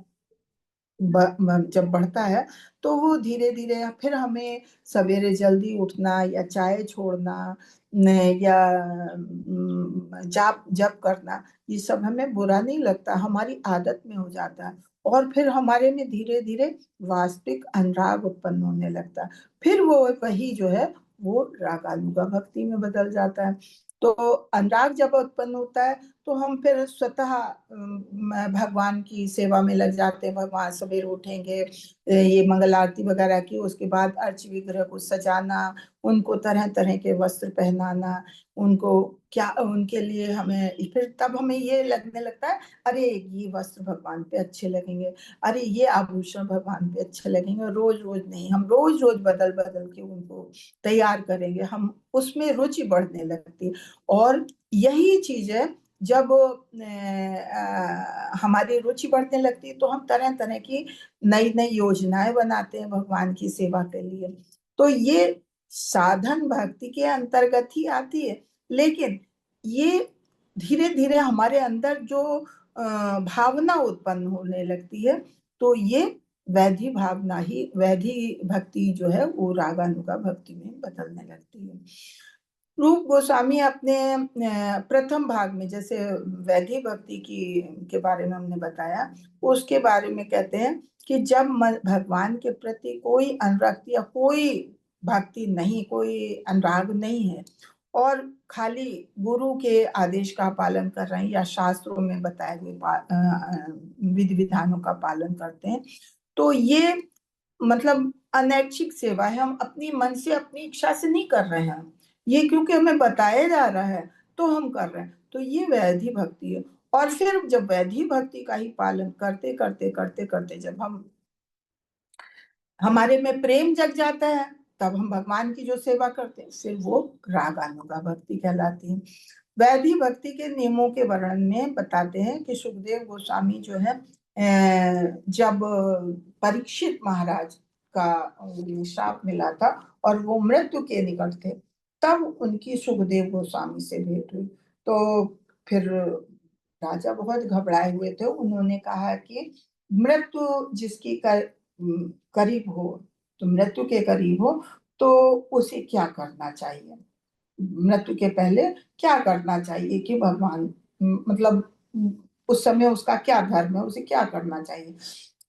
जब बढ़ता है तो वो धीरे धीरे फिर हमें सवेरे जल्दी उठना या चाय छोड़ना या जाप जप करना, ये सब हमें बुरा नहीं लगता, हमारी आदत में हो जाता है और फिर हमारे में धीरे धीरे वास्तविक अनुराग उत्पन्न होने लगता है। फिर वो वही जो है वो रागानुगा भक्ति में बदल जाता है। तो अनुराग जब उत्पन्न होता है तो हम फिर स्वतः भगवान की सेवा में लग जाते हैं। भगवान सवेरे उठेंगे, ये मंगल आरती वगैरह की, उसके बाद अर्च विग्रह को सजाना, उनको तरह तरह के वस्त्र पहनाना, उनको क्या उनके लिए हमें फिर तब हमें ये लगने लगता है अरे ये वस्त्र भगवान पे अच्छे लगेंगे, अरे ये आभूषण भगवान पे अच्छे लगेंगे। रोज रोज नहीं, हम रोज रोज बदल बदल के उनको तैयार करेंगे, हम उसमें रुचि बढ़ने लगती। और यही चीज है जब हमारी रुचि बढ़ने लगती है तो हम तरह तरह की नई नई योजनाएं बनाते हैं भगवान की सेवा के लिए। तो ये साधन भक्ति के अंतर्गत ही आती है, लेकिन ये धीरे धीरे हमारे अंदर जो भावना उत्पन्न होने लगती है तो ये वैधि भावना ही, वैधि भक्ति जो है वो रागानुगा भक्ति में बदलने लगती है। रूप गोस्वामी अपने प्रथम भाग में जैसे वैधि भक्ति की के बारे में हमने बताया, उसके बारे में कहते हैं कि जब भगवान के प्रति कोई अनुरक्ति या कोई भक्ति नहीं, कोई अनुराग नहीं है और खाली गुरु के आदेश का पालन कर रहे हैं या शास्त्रों में बताए हुए विधि विधानों का पालन करते हैं, तो ये मतलब अनैच्छिक सेवा है। हम अपनी मन से अपनी इच्छा से नहीं कर रहे हैं, ये क्योंकि हमें बताया जा रहा है तो हम कर रहे हैं, तो ये वैधि भक्ति है। और फिर जब वैधि भक्ति का ही पालन करते करते करते करते जब हम हमारे में प्रेम जग जाता है तब हम भगवान की जो सेवा करते हैं फिर वो रागानुगा भक्ति कहलाती है। वैधि भक्ति के नियमों के वर्णन में बताते हैं कि सुखदेव गोस्वामी जो है जब परीक्षित महाराज का श्राप मिला था और वो मृत्यु के निकट थे, तब उनकी सुखदेव गोस्वामी से भेंट हुई। तो फिर राजा बहुत घबराए हुए थे, उन्होंने कहा कि मृत्यु जिसकी करीब हो, तो मृत्यु के करीब हो तो उसे क्या करना चाहिए, मृत्यु के पहले क्या करना चाहिए कि भगवान मतलब उस समय उसका क्या धर्म है, उसे क्या करना चाहिए।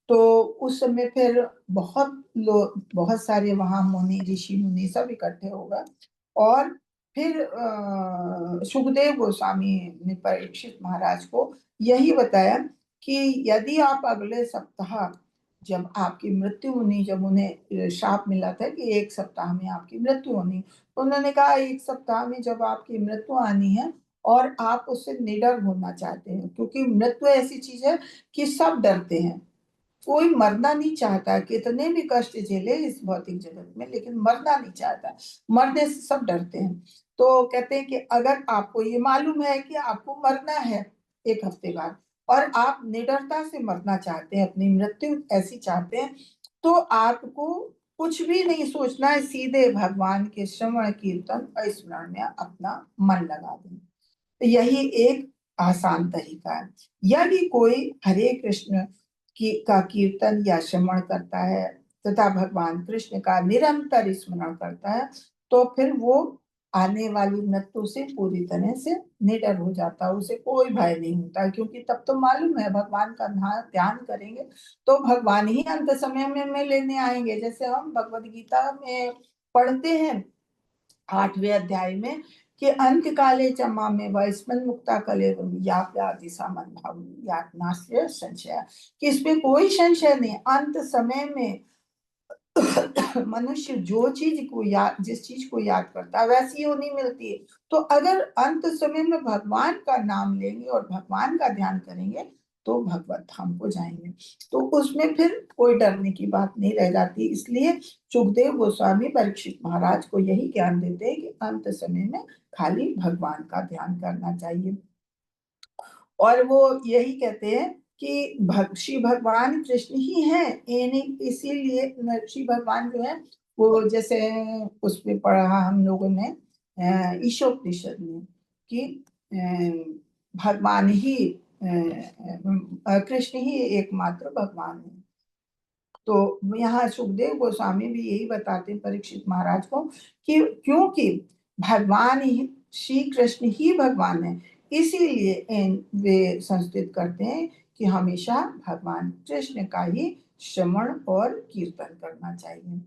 तो उस समय फिर बहुत लोग, बहुत सारे वहां मुनि ऋषि मुनि सब इकट्ठे हो गए और फिर सुखदेव गोस्वामी ने परीक्षित महाराज को यही बताया कि यदि आप अगले सप्ताह जब आपकी मृत्यु होनी, जब उन्हें शाप मिला था कि एक सप्ताह में आपकी मृत्यु होनी, तो उन्होंने कहा एक सप्ताह में जब आपकी मृत्यु आनी है और आप उससे निडर होना चाहते हैं, क्योंकि मृत्यु ऐसी चीज है कि सब डरते हैं, कोई मरना नहीं चाहता, कितने भी कष्ट झेले इस भौतिक जगत में लेकिन मरना नहीं चाहता, मरने से सब डरते हैं। तो कहते हैं कि अगर आपको ये मालूम है कि आपको मरना है एक हफ्ते बाद और आप निडरता से मरना चाहते हैं, अपनी मृत्यु ऐसी चाहते हैं, तो आपको कुछ भी नहीं सोचना है, सीधे भगवान के श्रवण कीर्तन और स्मरण में अपना मन लगा दें। तो यही एक आसान तरीका है। यदि कोई हरे कृष्ण का कीर्तन या श्रवण करता है तथा भगवान कृष्ण का निरंतर स्मरण करता है तो फिर वो आने वाली मृत्यु से पूरी तरह से निडर हो जाता है, उसे कोई भय नहीं होता, क्योंकि तब तो मालूम है भगवान का ध्यान करेंगे तो भगवान ही अंत समय में लेने आएंगे। जैसे हम भगवद गीता में पढ़ते हैं 8वें अध्याय में कि अंत काले च मामे वैस्मन मुक्ता कले या दिशा मन भाव यातनास्य संशय, कि इसमें कोई संशय नहीं, अंत समय में मनुष्य जो चीज को याद, जिस चीज को याद करता है वैसी होनी मिलती है। तो अगर अंत समय में भगवान का नाम लेंगे और भगवान का ध्यान करेंगे तो भगवत धाम को जाएंगे, तो उसमें फिर कोई डरने की बात नहीं रह जाती। इसलिए सुखदेव गोस्वामी परीक्षित महाराज को यही ज्ञान देते हैं कि अंत समय में खाली भगवान का ध्यान करना चाहिए। और वो यही कहते हैं कि श्री भगवान कृष्ण ही है, इसीलिए श्री भगवान जो है वो जैसे उसमें पढ़ा हम लोगों ने ईशोपनिषद में कि भगवान ही कृष्ण ही एकमात्र भगवान है। तो यहाँ सुखदेव गोस्वामी भी यही बताते हैं परीक्षित महाराज को कि क्योंकि भगवान ही श्री कृष्ण ही भगवान है, इसीलिए वे संस्तुत करते हैं कि हमेशा भगवान कृष्ण का ही श्रवण और कीर्तन करना चाहिए।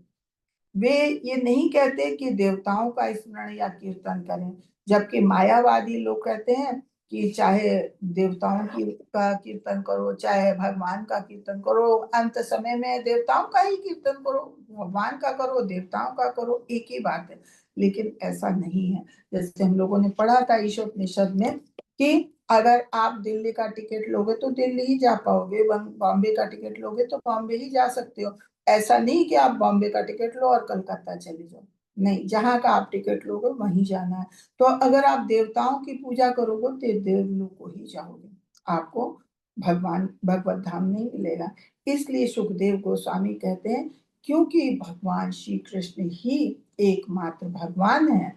वे ये नहीं कहते कि देवताओं का स्मरण या कीर्तन करें, जबकि मायावादी लोग कहते हैं कि चाहे देवताओं की का कीर्तन करो, चाहे भगवान का कीर्तन करो, अंत समय में देवताओं का ही कीर्तन करो, भगवान का करो, देवताओं का करो, एक ही बात है। लेकिन ऐसा नहीं है। जैसे हम लोगों ने पढ़ा था ईशोपनिषद में कि अगर आप दिल्ली का टिकट लोगे तो दिल्ली ही जा पाओगे, बॉम्बे का टिकट लोगे तो बॉम्बे ही जा सकते हो। ऐसा नहीं कि आप बॉम्बे का टिकट लो और कलकत्ता चले जाओ, नहीं, जहां का आप टिकट लोगे वहीं जाना है। तो अगर आप देवताओं की पूजा करोगे तो देवलोक को ही जाओगे, आपको भगवान भगवत धाम नहीं मिलेगा। इसलिए सुखदेव गोस्वामी कहते हैं क्योंकि भगवान श्री कृष्ण ही एकमात्र भगवान है,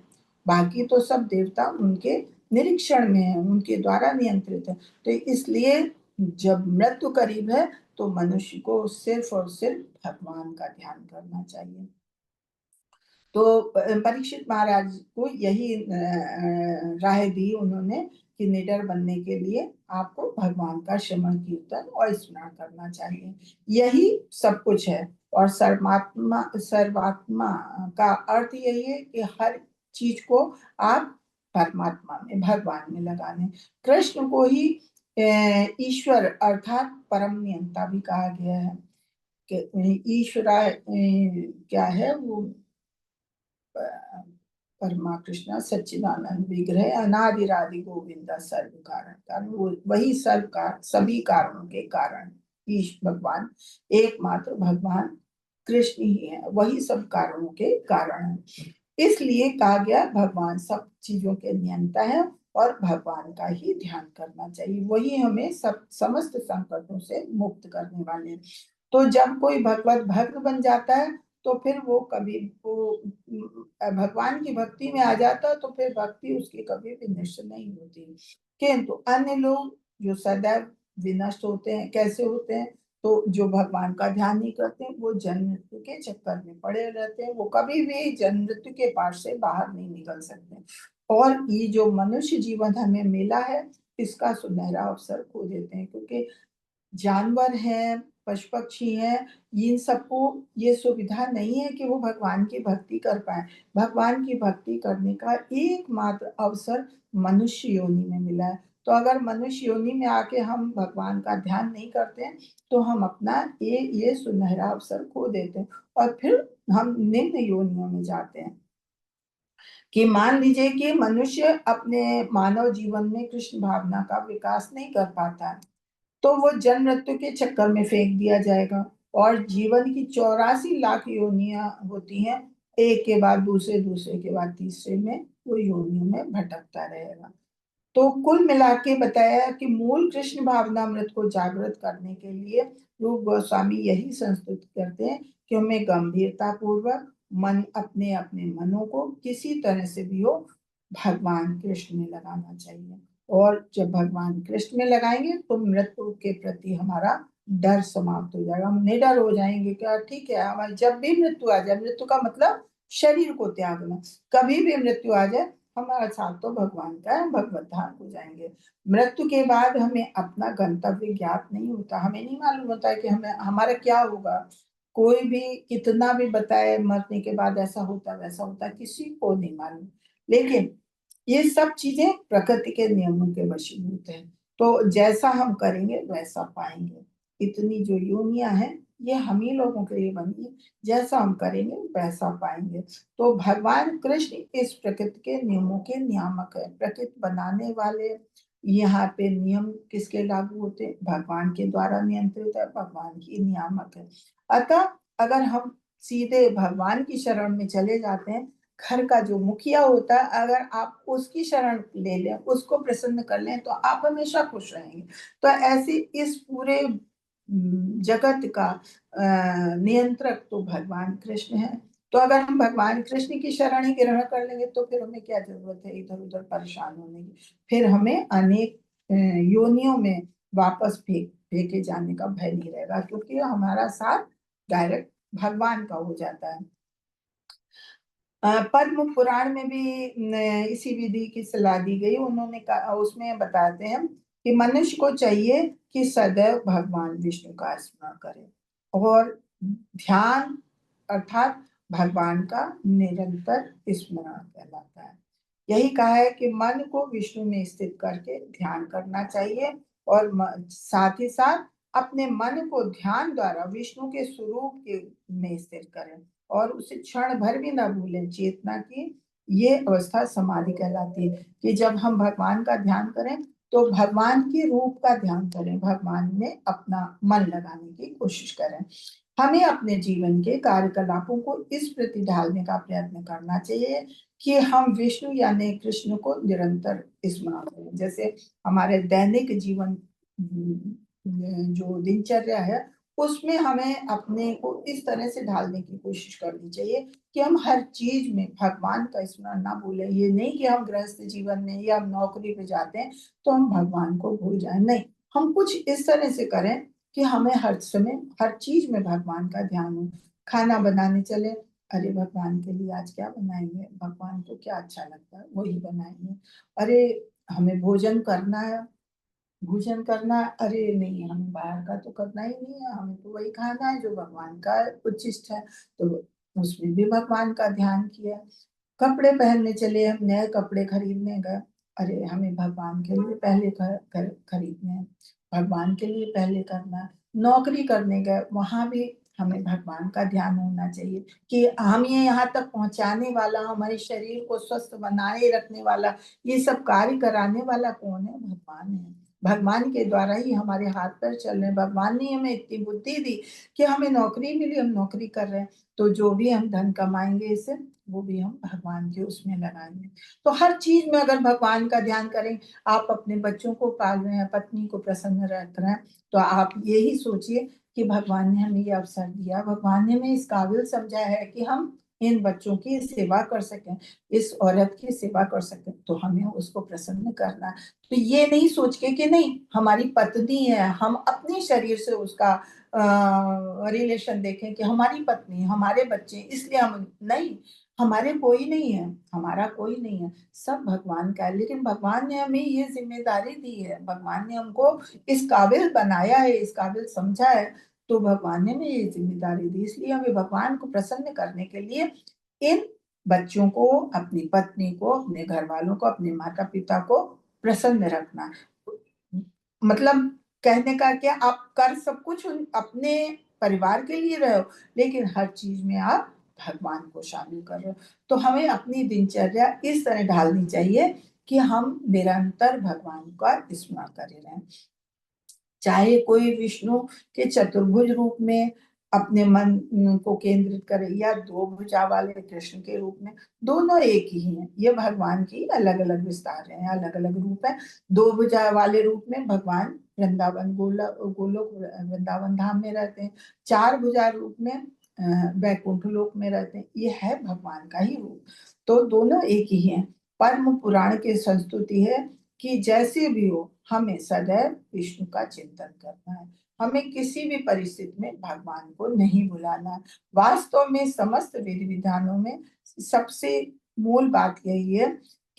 बाकी तो सब देवता उनके निरीक्षण में है, उनके द्वारा नियंत्रित है। तो इसलिए जब मृत्यु करीब है तो मनुष्य को सिर्फ और सिर्फ भगवान का ध्यान करना चाहिए। तो परीक्षित महाराज को यही राय दी उन्होंने कि निडर बनने के लिए आपको भगवान का श्रवण कीर्तन और स्मरण करना चाहिए, यही सब कुछ है। और सर्वात्मा का अर्थ यही है कि हर चीज को आप परमात्मा में, भगवान में लगा लें। कृष्ण को ही ईश्वर अर्थात परम नियंता भी कहा गया है कि ईश्वरा क्या है वो, परमा कृष्ण सच्चिदानंद विग्रह अनादिरादि गोविंद सर्व कारण कारण, वो वही सर्व का सभी कारणों के कारण ईश भगवान, एकमात्र भगवान कृष्ण ही है, वही सब कारणों के कारण है। इसलिए कहा गया भगवान सब चीजों के नियंता है और भगवान का ही ध्यान करना चाहिए, वही हमें सब समस्त संकटों से मुक्त करने वाले हैं। तो जब कोई भगवत भक्त बन जाता है तो फिर वो कभी वो भगवान की भक्ति में आ जाता है, तो फिर भक्ति उसकी कभी भी नष्ट नहीं होती। किंतु अन्य लोग जो सदैव विनष्ट होते हैं, कैसे होते हैं, तो जो भगवान का ध्यान नहीं करते वो जन्म मृत्यु के चक्कर में पड़े रहते हैं, वो कभी भी जन्म मृत्यु के पास से बाहर नहीं निकल सकते। और ये जो मनुष्य जीवन हमें मिला है इसका सुनहरा अवसर खो देते हैं, क्योंकि जानवर हैं, पशु पक्षी हैं, इन सबको ये सुविधा नहीं है कि वो भगवान की भक्ति कर पाए। भगवान की भक्ति करने का एकमात्र अवसर मनुष्य योनि में मिला है। तो अगर मनुष्य योनि में आके हम भगवान का ध्यान नहीं करते हैं तो हम अपना ये सुनहरा अवसर खो देते हैं और फिर हम निम्न योनियों में जाते हैं। कि मान लीजिए कि मनुष्य अपने मानव जीवन में कृष्ण भावना का विकास नहीं कर पाता है, तो वो जन्म मृत्यु के चक्कर में फेंक दिया जाएगा और जीवन की 84 लाख योनियां होती हैं, एक के बाद दूसरे, दूसरे के बाद तीसरे में वो योनियों में भटकता रहेगा। तो कुल मिला के बताया कि मूल कृष्ण भावनामृत को जागृत करने के लिए रूप गोस्वामी यही संस्तुत करते हैं कि हमें गंभीरता पूर्वक मन अपने अपने मनों को किसी तरह से भी हो भगवान कृष्ण में लगाना चाहिए। और जब भगवान कृष्ण में लगाएंगे तो मृत्यु के प्रति हमारा डर समाप्त हो जाएगा, हम निडर हो जाएंगे। क्या ठीक है, हमारी जब भी मृत्यु आ जाए, मृत्यु का मतलब शरीर को त्यागना, कभी भी मृत्यु आ जाए हमारा साथ तो भगवान का है, भगवत धाम को जाएंगे। मृत्यु के बाद हमें अपना गंतव्य ज्ञात नहीं होता, हमें नहीं मालूम होता है कि हमें हमारा क्या होगा। कोई भी कितना भी बताए मरने के बाद ऐसा होता वैसा होता, किसी को नहीं मालूम। लेकिन ये सब चीजें प्रकृति के नियमों के वशीभूत है, तो जैसा हम करेंगे वैसा पाएंगे। इतनी जो योनियां हैं ये हम ही लोगों के लिए बनी है, जैसा हम करेंगे वैसा पाएंगे। तो भगवान कृष्ण इस प्रकृति के नियमों के नियामक है, प्रकृति बनाने वाले। यहाँ पे नियम किसके लागू होते हैं, भगवान के द्वारा नियंत्रित है, भगवान ही नियामक है। अतः अगर हम सीधे भगवान की शरण में चले जाते हैं, घर का जो मुखिया होता है अगर आप उसकी शरण ले लें, उसको प्रसन्न कर लें, तो आप हमेशा खुश रहेंगे। तो ऐसी इस पूरे जगत का नियंत्रक तो भगवान कृष्ण है। तो अगर हम भगवान कृष्ण की शरण ही ग्रहण कर लेंगे तो फिर हमें क्या जरूरत है इधर उधर परेशान होने की, फिर हमें अनेक योनियों में वापस फेंके जाने का भय नहीं रहेगा, क्योंकि हमारा साथ डायरेक्ट भगवान का हो जाता है। पद्म पुराण में भी इसी विधि की सलाह दी गई। उन्होंने उसमें बताते हैं कि मनुष्य को चाहिए कि सदैव भगवान विष्णु का स्मरण करे और ध्यान अर्थात भगवान का निरंतर स्मरण कहलाता है। यही कहा है कि मन को विष्णु में स्थित करके ध्यान करना चाहिए और साथ ही साथ अपने मन को ध्यान द्वारा विष्णु के स्वरूप के में स्थिर करें और उसे क्षण भर भी ना भूलें। चेतना की ये अवस्था समाधि कहलाती है कि जब हम भगवान का ध्यान करें तो भगवान के रूप का ध्यान करें, भगवान में अपना मन लगाने की कोशिश करें। हमें अपने जीवन के कार्यकलापों को इस प्रति ढालने का प्रयत्न करना चाहिए कि हम विष्णु यानी कृष्ण को निरंतर स्मरण करें। जैसे हमारे दैनिक जीवन जो दिनचर्या है उसमें हमें अपने को इस तरह से ढालने की कोशिश करनी चाहिए कि हम हर चीज में भगवान का स्मरण ना भूलें। ये नहीं कि हम गृहस्थ जीवन में या हम नौकरी पे जाते हैं तो हम भगवान को भूल जाएं, नहीं, हम कुछ इस तरह से करें कि हमें हर समय हर चीज में भगवान का ध्यान हो। खाना बनाने चले, अरे भगवान के लिए आज क्या बनाएंगे, भगवान को क्या अच्छा लगता है वही बनाएंगे। अरे हमें भोजन करना है, भोजन करना, अरे नहीं हमें बाहर का तो करना ही नहीं है, हमें तो वही खाना है जो भगवान का उच्चिष्ट है, तो उसमें भी भगवान का ध्यान किया। कपड़े पहनने चले, हम नए कपड़े खरीदने गए, अरे हमें भगवान के लिए पहले खरीदने हैं, भगवान के लिए पहले करना है। नौकरी करने गए, वहां भी हमें भगवान का ध्यान होना चाहिए कि हम ये यहाँ तक पहुंचाने वाला, हमारे शरीर को स्वस्थ बनाए रखने वाला, ये सब कार्य कराने वाला कौन है, भगवान है। भगवान के द्वारा ही हमारे हाथ पैर चल रहे हैं। भगवान ने हमें इतनी बुद्धि दी कि हमें नौकरी मिली, हम नौकरी कर रहे हैं, तो जो भी हम धन कमाएंगे इससे वो भी हम भगवान के उसमें लगाएंगे। तो हर चीज में अगर भगवान का ध्यान करें, आप अपने बच्चों को पाल रहे हैं, पत्नी को प्रसन्न रख रहे हैं, तो आप यही सोचिए कि भगवान ने हमें ये अवसर दिया, भगवान ने हमें इस काबिल समझा है कि हम इन बच्चों की सेवा कर सकें, इस औरत की सेवा कर सकें, तो हमें उसको प्रसन्न करना है। तो ये नहीं सोच के कि नहीं हमारी पत्नी है, हम अपने शरीर से उसका रिलेशन देखें कि हमारी पत्नी, हमारे बच्चे, इसलिए हम नहीं, हमारे कोई नहीं है, हमारा कोई नहीं है, सब भगवान का है। लेकिन भगवान ने हमें ये जिम्मेदारी दी है, भगवान ने हमको इस काबिल बनाया है, इस काबिल समझा है, तो भगवान ने हमें ये जिम्मेदारी दी, इसलिए हमें भगवान को प्रसन्न करने के लिए इन बच्चों को, अपनी पत्नी को, अपने घर वालों को, अपने माता पिता को प्रसन्न रखना। मतलब कहने का क्या, आप कर सब कुछ अपने परिवार के लिए रहे हो, लेकिन हर चीज में आप भगवान को शामिल कर रहे हो। तो हमें अपनी दिनचर्या इस तरह ढालनी चाहिए कि हम निरंतर भगवान का स्मरण करे रहें। चाहे कोई विष्णु के चतुर्भुज रूप में अपने मन को केंद्रित करे या दो भुजा वाले कृष्ण के रूप में, दोनों एक ही हैं। ये भगवान की अलग अलग विस्तार हैं, अलग अलग रूप है। दो भुजा वाले रूप में भगवान वृंदावन गोलोक वृंदावन धाम में रहते हैं, चार भुजा रूप में वैकुंठ लोक में रहते हैं। ये है भगवान का ही रूप, तो दोनों एक ही हैं। पद्म पुराण की संस्तुति है कि जैसे भी हो हमें सदैव विष्णु का चिंतन करना है, हमें किसी भी परिस्थिति में भगवान को नहीं भुलाना। वास्तव में समस्त विधि विधानों में सबसे मूल बात यही है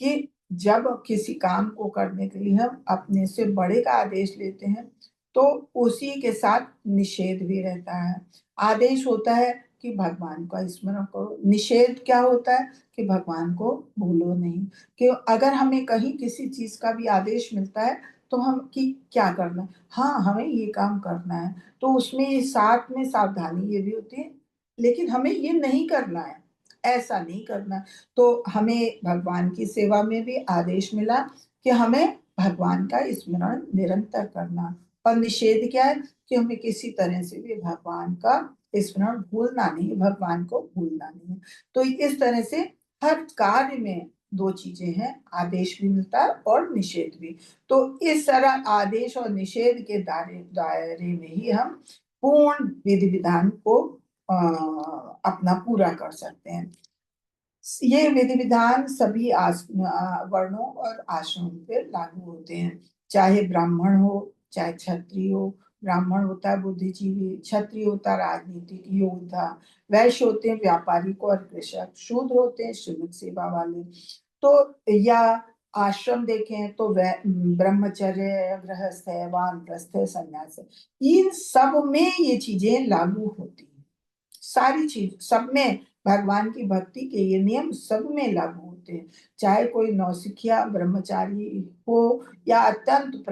कि जब किसी काम को करने के लिए हम अपने से बड़े का आदेश लेते हैं तो उसी के साथ निषेध भी रहता है। आदेश होता है कि भगवान का स्मरण करो, निषेध क्या होता है कि भगवान को भूलो नहीं। कि अगर हमें कहीं किसी चीज का भी आदेश मिलता है तो हम कि क्या करना है, हाँ हमें ये काम करना है, तो उसमें साथ में सावधानी ये भी होती है, लेकिन हमें ये नहीं करना है, ऐसा नहीं करना। तो हमें भगवान की सेवा में भी आदेश मिला कि हमें भगवान का स्मरण निरंतर करना, और निषेध क्या है कि हमें किसी तरह से भी भगवान का स्मरण भूलना नहीं, भगवान को भूलना नहीं। तो इस तरह से हर कार्य में दो चीजें हैं, आदेश भी मिलता है और निषेध भी। तो इस तरह आदेश और निषेध के दायरे में ही हम पूर्ण विधि विधान को अपना पूरा कर सकते हैं। ये विधि विधान सभी वर्णों और आश्रमों पे लागू होते हैं, चाहे ब्राह्मण हो, चाहे क्षत्रिय हो, ब्राह्मण होता है बुद्धिजीवी, क्षत्रिय होता है राजनीतिक योद्धा, वैश्य होते हैं व्यापारिक और कृषक, शूद्र होते हैं श्रमिक सेवा वाले। तो या आश्रम देखें तो ब्रह्मचर्य, गृहस्थ है, वानप्रस्थ है, संन्यास है, इन सब में ये चीजें लागू होती हैं। सारी चीज सब में भगवान की भक्ति के ये नियम सब में लागू होते हैं, चाहे कोई नौसिखिया ब्रह्मचारी हो या अत्यंत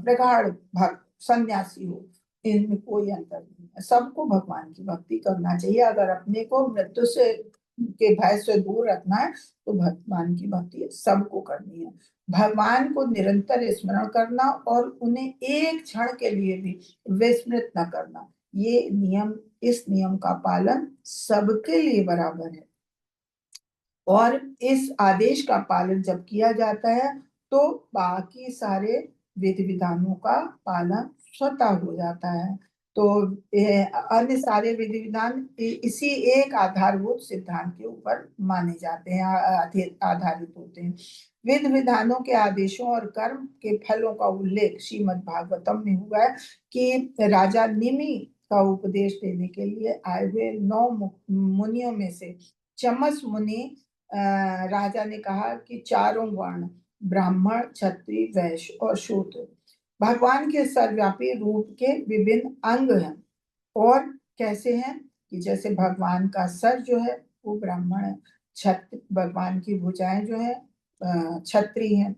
प्रगाढ़ भक्त सन्यासी हो, इनमें कोई अंतर नहीं है। सबको भगवान की भक्ति करना चाहिए। अगर अपने को मृत्यु से के भय से दूर रखना है तो भगवान की भक्ति सबको करनी है। भगवान को निरंतर स्मरण करना और उन्हें एक क्षण के लिए भी विस्मृत न करना, ये नियम, इस नियम का पालन सबके लिए बराबर है। और इस आदेश का पालन जब किया जाता है तो बाकी सारे विधि विधानों का पालन स्वतः हो जाता है। तो अन्य सारे विधि विधान इसी एक आधारभूत सिद्धांत के ऊपर माने जाते हैं, आधारित होते हैं। विधि विधानों के आदेशों और कर्म के फलों का उल्लेख श्रीमद् भागवतम में हुआ है कि राजा निमि का उपदेश देने के लिए आए हुए 9 मुनियों में से चमस मुनि राजा ने कहा कि चारों वर्ण ब्राह्मण, क्षत्रिय, वैश्य और शूद्र भगवान के सर्वव्यापी रूप के विभिन्न अंग हैं। और कैसे हैं कि जैसे भगवान का सर जो है वो ब्राह्मण है, छत्र भगवान की भुजाएं जो है क्षत्रिय हैं,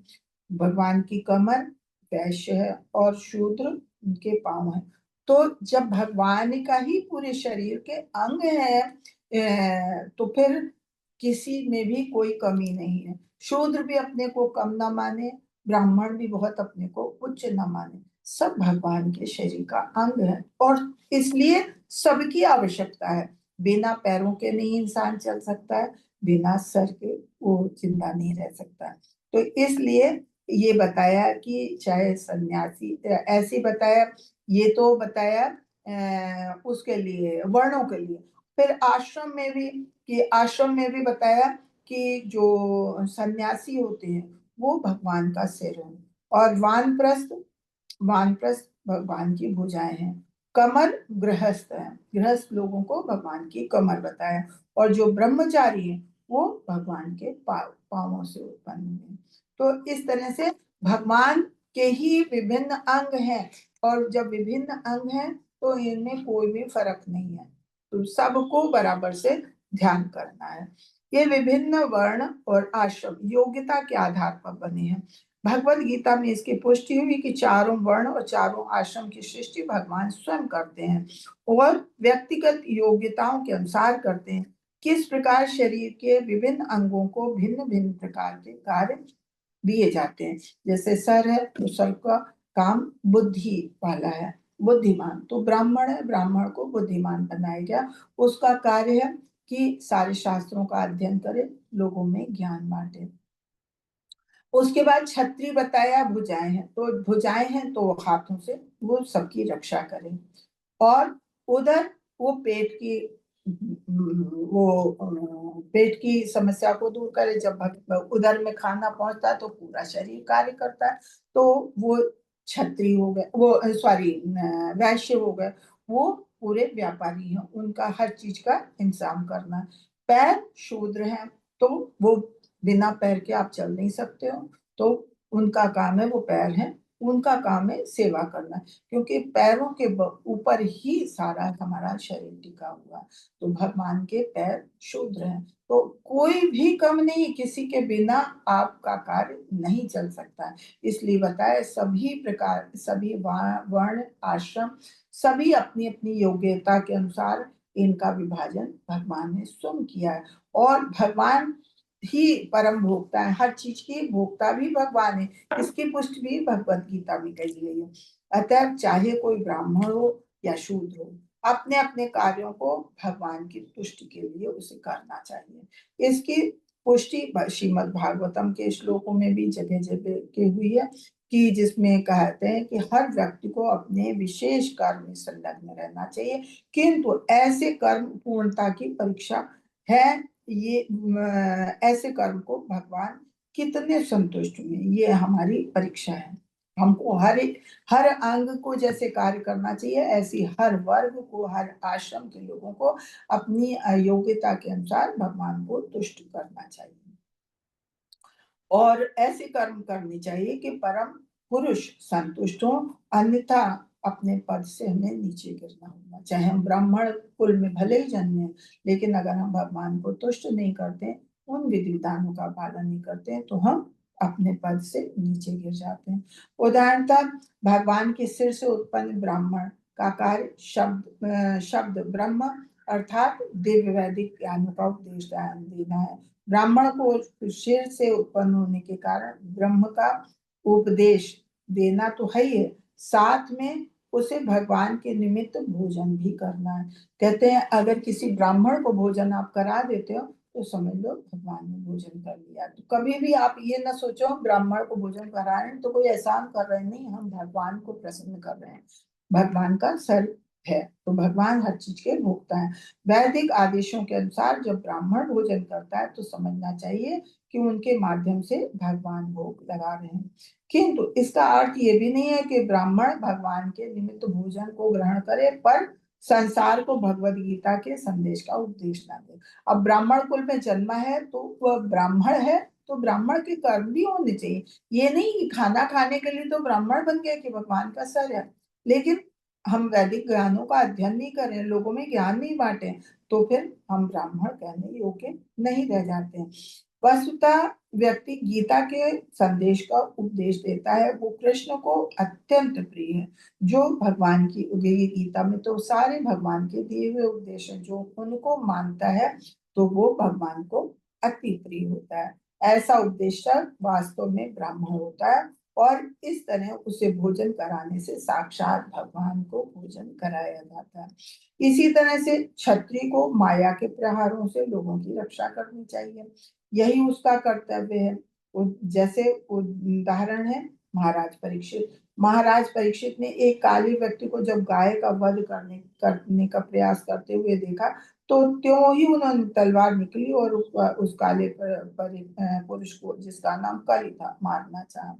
भगवान की कमर वैश्य है और शूद्र उनके पांव हैं। तो जब भगवान का ही पूरे शरीर के अंग है तो फिर किसी में भी कोई कमी नहीं है। शूद्र भी अपने को कम ना माने, ब्राह्मण भी बहुत अपने को उच्च ना माने, सब भगवान के शरीर का अंग है और इसलिए सबकी आवश्यकता है। बिना पैरों के नहीं इंसान चल सकता है, बिना सर के वो जिंदा नहीं रह सकता है। तो इसलिए ये बताया कि चाहे सन्यासी, ऐसे बताया, ये तो बताया उसके लिए वर्णों के लिए। फिर आश्रम में भी, कि आश्रम में भी बताया कि जो सन्यासी होते हैं वो भगवान का सिर है और वानप्रस्थ, वानप्रस्थ भगवान की भुजाएं हैं, कमर गृहस्थ है, गृहस्थ लोगों को भगवान की कमर बताया, और जो ब्रह्मचारी है वो भगवान के पांवों से उत्पन्न हुए। तो इस तरह से भगवान के ही विभिन्न अंग हैं और जब विभिन्न अंग हैं तो इनमें कोई भी फर्क नहीं है, तो सबको बराबर से ध्यान करना है। ये विभिन्न वर्ण और आश्रम योग्यता के आधार पर बने हैं। भगवत गीता में इसकी पुष्टि हुई कि चारों वर्ण और चारों आश्रम की सृष्टि भगवान स्वयं करते हैं और व्यक्तिगत योग्यताओं के अनुसार करते हैं। किस प्रकार शरीर के विभिन्न अंगों को भिन्न भिन्न प्रकार के कार्य दिए जाते हैं। जैसे सर है तो सर का काम बुद्धि वाला है, बुद्धिमान, तो ब्राह्मण है, ब्राह्मण को बुद्धिमान बनाया गया, उसका कार्य है कि सारे शास्त्रों का अध्ययन करे, लोगों में ज्ञान बांटे। उसके बाद छत्री बताया भुजाएं हैं, तो भुजाएं हैं तो हाथों से वो सबकी रक्षा करें। और उधर वो पेट की, वो पेट की समस्या को दूर करे। जब उधर में खाना पहुंचता है तो पूरा शरीर कार्य करता है, तो वो छत्री हो गए, वो सॉरी वैश्य हो गए, वो पूरे व्यापारी हैं, उनका हर चीज का इंतजाम करना। पैर शूद्र हैं तो वो बिना पैर के आप चल नहीं सकते हो, तो उनका काम है, वो पैर है, उनका काम है सेवा करना, क्योंकि पैरों के ऊपर ही सारा हमारा शरीर टिका हुआ है। तो भगवान के पैर शूद्र हैं, तो कोई भी कम नहीं, किसी के बिना आपका कार्य नहीं चल सकता है। इसलिए बताया सभी प्रकार, सभी वर्ण आश्रम सभी अपनी अपनी योग्यता के अनुसार इनका विभाजन भगवान ने स्वयं किया है। और भगवान ही परम भोक्ता है, हर चीज की भोक्ता भी भगवान है, इसकी पुष्टि भी भगवत गीता में कही गई है। अतः चाहे कोई ब्राह्मण हो या शूद्र हो, अपने अपने कार्यों को भगवान की तुष्टि के लिए उसे करना चाहिए। इसकी पुष्टि श्रीमद् भागवतम के श्लोकों में भी जगह जगह की हुई है, कि जिसमें कहते हैं कि हर व्यक्ति को अपने विशेष कर्म में संलग्न रहना चाहिए, किंतु ऐसे कर्म पूर्णता की परीक्षा है। ये ऐसे कर्म को भगवान कितने संतुष्ट हुए, ये हमारी परीक्षा है। हमको हर अंग को जैसे कार्य करना चाहिए, ऐसी हर वर्ग को, हर आश्रम के लोगों को अपनी योग्यता के अनुसार भगवान को तुष्ट करना चाहिए और ऐसे कर्म करने चाहिए कि परम पुरुष संतुष्ट हो, अन्यथा अपने पद से हमें नीचे गिरना होगा। चाहे हम ब्राह्मण कुल में भले ही जन्मे, लेकिन अगर हम भगवान को तुष्ट नहीं करते, उन विधि विधानों का पालन नहीं करते, तो हम अपने पद से नीचे गिर जाते हैं। उदाहरणतः भगवान के सिर से उत्पन्न ब्राह्मण का कार्य शब्द ब्रह्म अर्थात दिव्य वैदिक ज्ञानों का उपदेश देना है। ब्राह्मण को सिर से उत्पन्न होने के कारण ब्रह्म का उपदेश देना तो है ही, साथ में उसे भगवान के निमित्त भोजन भी करना है। कहते हैं अगर किसी ब्राह्मण को भोजन आप करा देते हो तो समझ लो भगवान ने भोजन कर लिया। तो कभी भी आप ये ना सोचो ब्राह्मण को भोजन करा रहे हैं तो कोई एहसान कर रहे हैं, नहीं, हम भगवान को प्रसन्न कर रहे हैं। भगवान का सर है तो भगवान हर चीज के भोगता है। वैदिक आदेशों के अनुसार जब ब्राह्मण भोजन करता है तो समझना चाहिए कि उनके माध्यम से भगवान भोग लगा रहे हैं, किंतु इसका अर्थ ये भी नहीं है कि ब्राह्मण भगवान के निमित्त भोजन को ग्रहण करे पर संसार को भगवद गीता के संदेश का उपदेश ना दे। अब ब्राह्मण कुल में जन्मा है तो वह ब्राह्मण है, तो ब्राह्मण के कर्म भी होने चाहिए। ये नहीं कि खाना खाने के लिए तो ब्राह्मण बन गया कि भगवान का सर है, लेकिन हम वैदिक ज्ञानों का अध्ययन नहीं करें, लोगों में ज्ञान नहीं बांटे, तो फिर हम ब्राह्मण कहने योग्य नहीं रह जाते हैं। वस्तुतः व्यक्ति गीता के संदेश का उपदेश देता है वो कृष्ण को अत्यंत प्रिय है। जो भगवान की उदय गीता में तो सारे भगवान के दिए हुए उपदेश हैं, जो उनको मानता है तो वो भगवान को अति प्रिय होता है। ऐसा उपदेशक वास्तव में ब्राह्मण होता है और इस तरह उसे भोजन कराने से साक्षात भगवान को भोजन कराया जाता है। इसी तरह से क्षत्रिय को माया के प्रहारों से लोगों की रक्षा करनी चाहिए, यही उसका कर्तव्य है। जैसे उदाहरण है महाराज परीक्षित। महाराज परीक्षित ने एक काली व्यक्ति को जब गाय का वध करने का प्रयास करते हुए देखा तो त्यों ही उन्होंने तलवार निकली और उस काले पुरुष को, जिसका नाम कली था, मारना चाहा।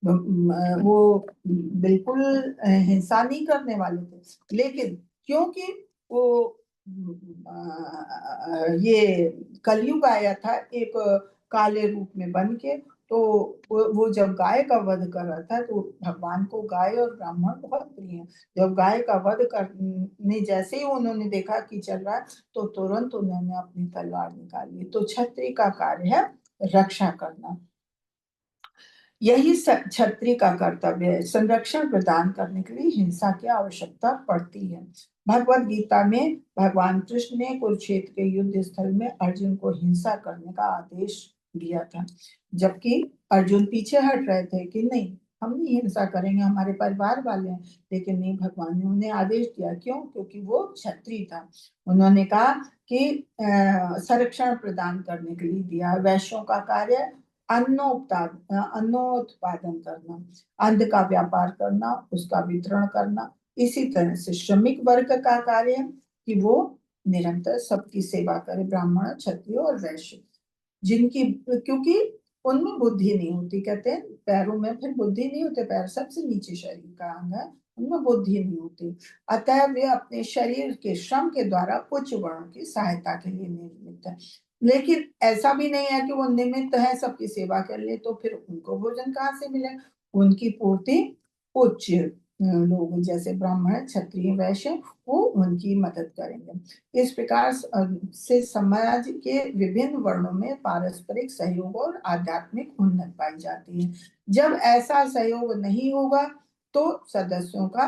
वो बिल्कुल हिंसा नहीं करने वाले थे, लेकिन क्योंकि वो ये कलयुग आया था एक काले रूप में बन के, तो वो जब गाय का वध कर रहा था तो भगवान को गाय और ब्राह्मण बहुत प्रिय है। जब गाय का वध करने जैसे ही उन्होंने देखा कि चल रहा है तो तुरंत उन्होंने अपनी तलवार निकाली। तो क्षत्रिय का कार्य है रक्षा करना, यही क्षत्रिय का कर्तव्य है। संरक्षण प्रदान करने के लिए हिंसा की आवश्यकता पड़ती है। भगवद गीता में भगवान कृष्ण ने कुरुक्षेत्र के युद्ध स्थल में अर्जुन को हिंसा करने का आदेश दिया था, जबकि अर्जुन पीछे हट रहे थे कि नहीं हम नहीं हिंसा करेंगे, हमारे परिवार वाले हैं, लेकिन नहीं, भगवान ने उन्हें आदेश दिया। क्यों? क्योंकि वो क्षत्रिय था। उन्होंने कहा कि संरक्षण प्रदान करने के लिए दिया। वैश्यों का कार्य अन्नोत्पादन करना, अन्न का व्यापार करना, उसका वितरण करना। इसी तरह से श्रमिक वर्ग का कार्य है कि वो निरंतर सबकी सेवा करे, ब्राह्मण, क्षत्रिय और वैश्य, जिनकी, क्योंकि उनमें बुद्धि नहीं होती। कहते हैं पैरों में फिर बुद्धि नहीं होती, पैर सबसे नीचे शरीर का अंग है, उनमें बुद्धि नहीं होती, अतः वे अपने शरीर के श्रम के द्वारा उच्च वर्ण की सहायता के लिए निर्मित है। लेकिन ऐसा भी नहीं है कि वो निमित्त है सबकी सेवा के लिए, तो फिर उनको भोजन कहाँ से मिले? उनकी पूर्ति उच्च लोग जैसे ब्राह्मण, क्षत्रिय, वैश्य, वो उनकी मदद करेंगे। इस प्रकार से समाज के विभिन्न वर्णों में पारस्परिक सहयोग और आध्यात्मिक उन्नति पाई जाती है। जब ऐसा सहयोग नहीं होगा तो सदस्यों का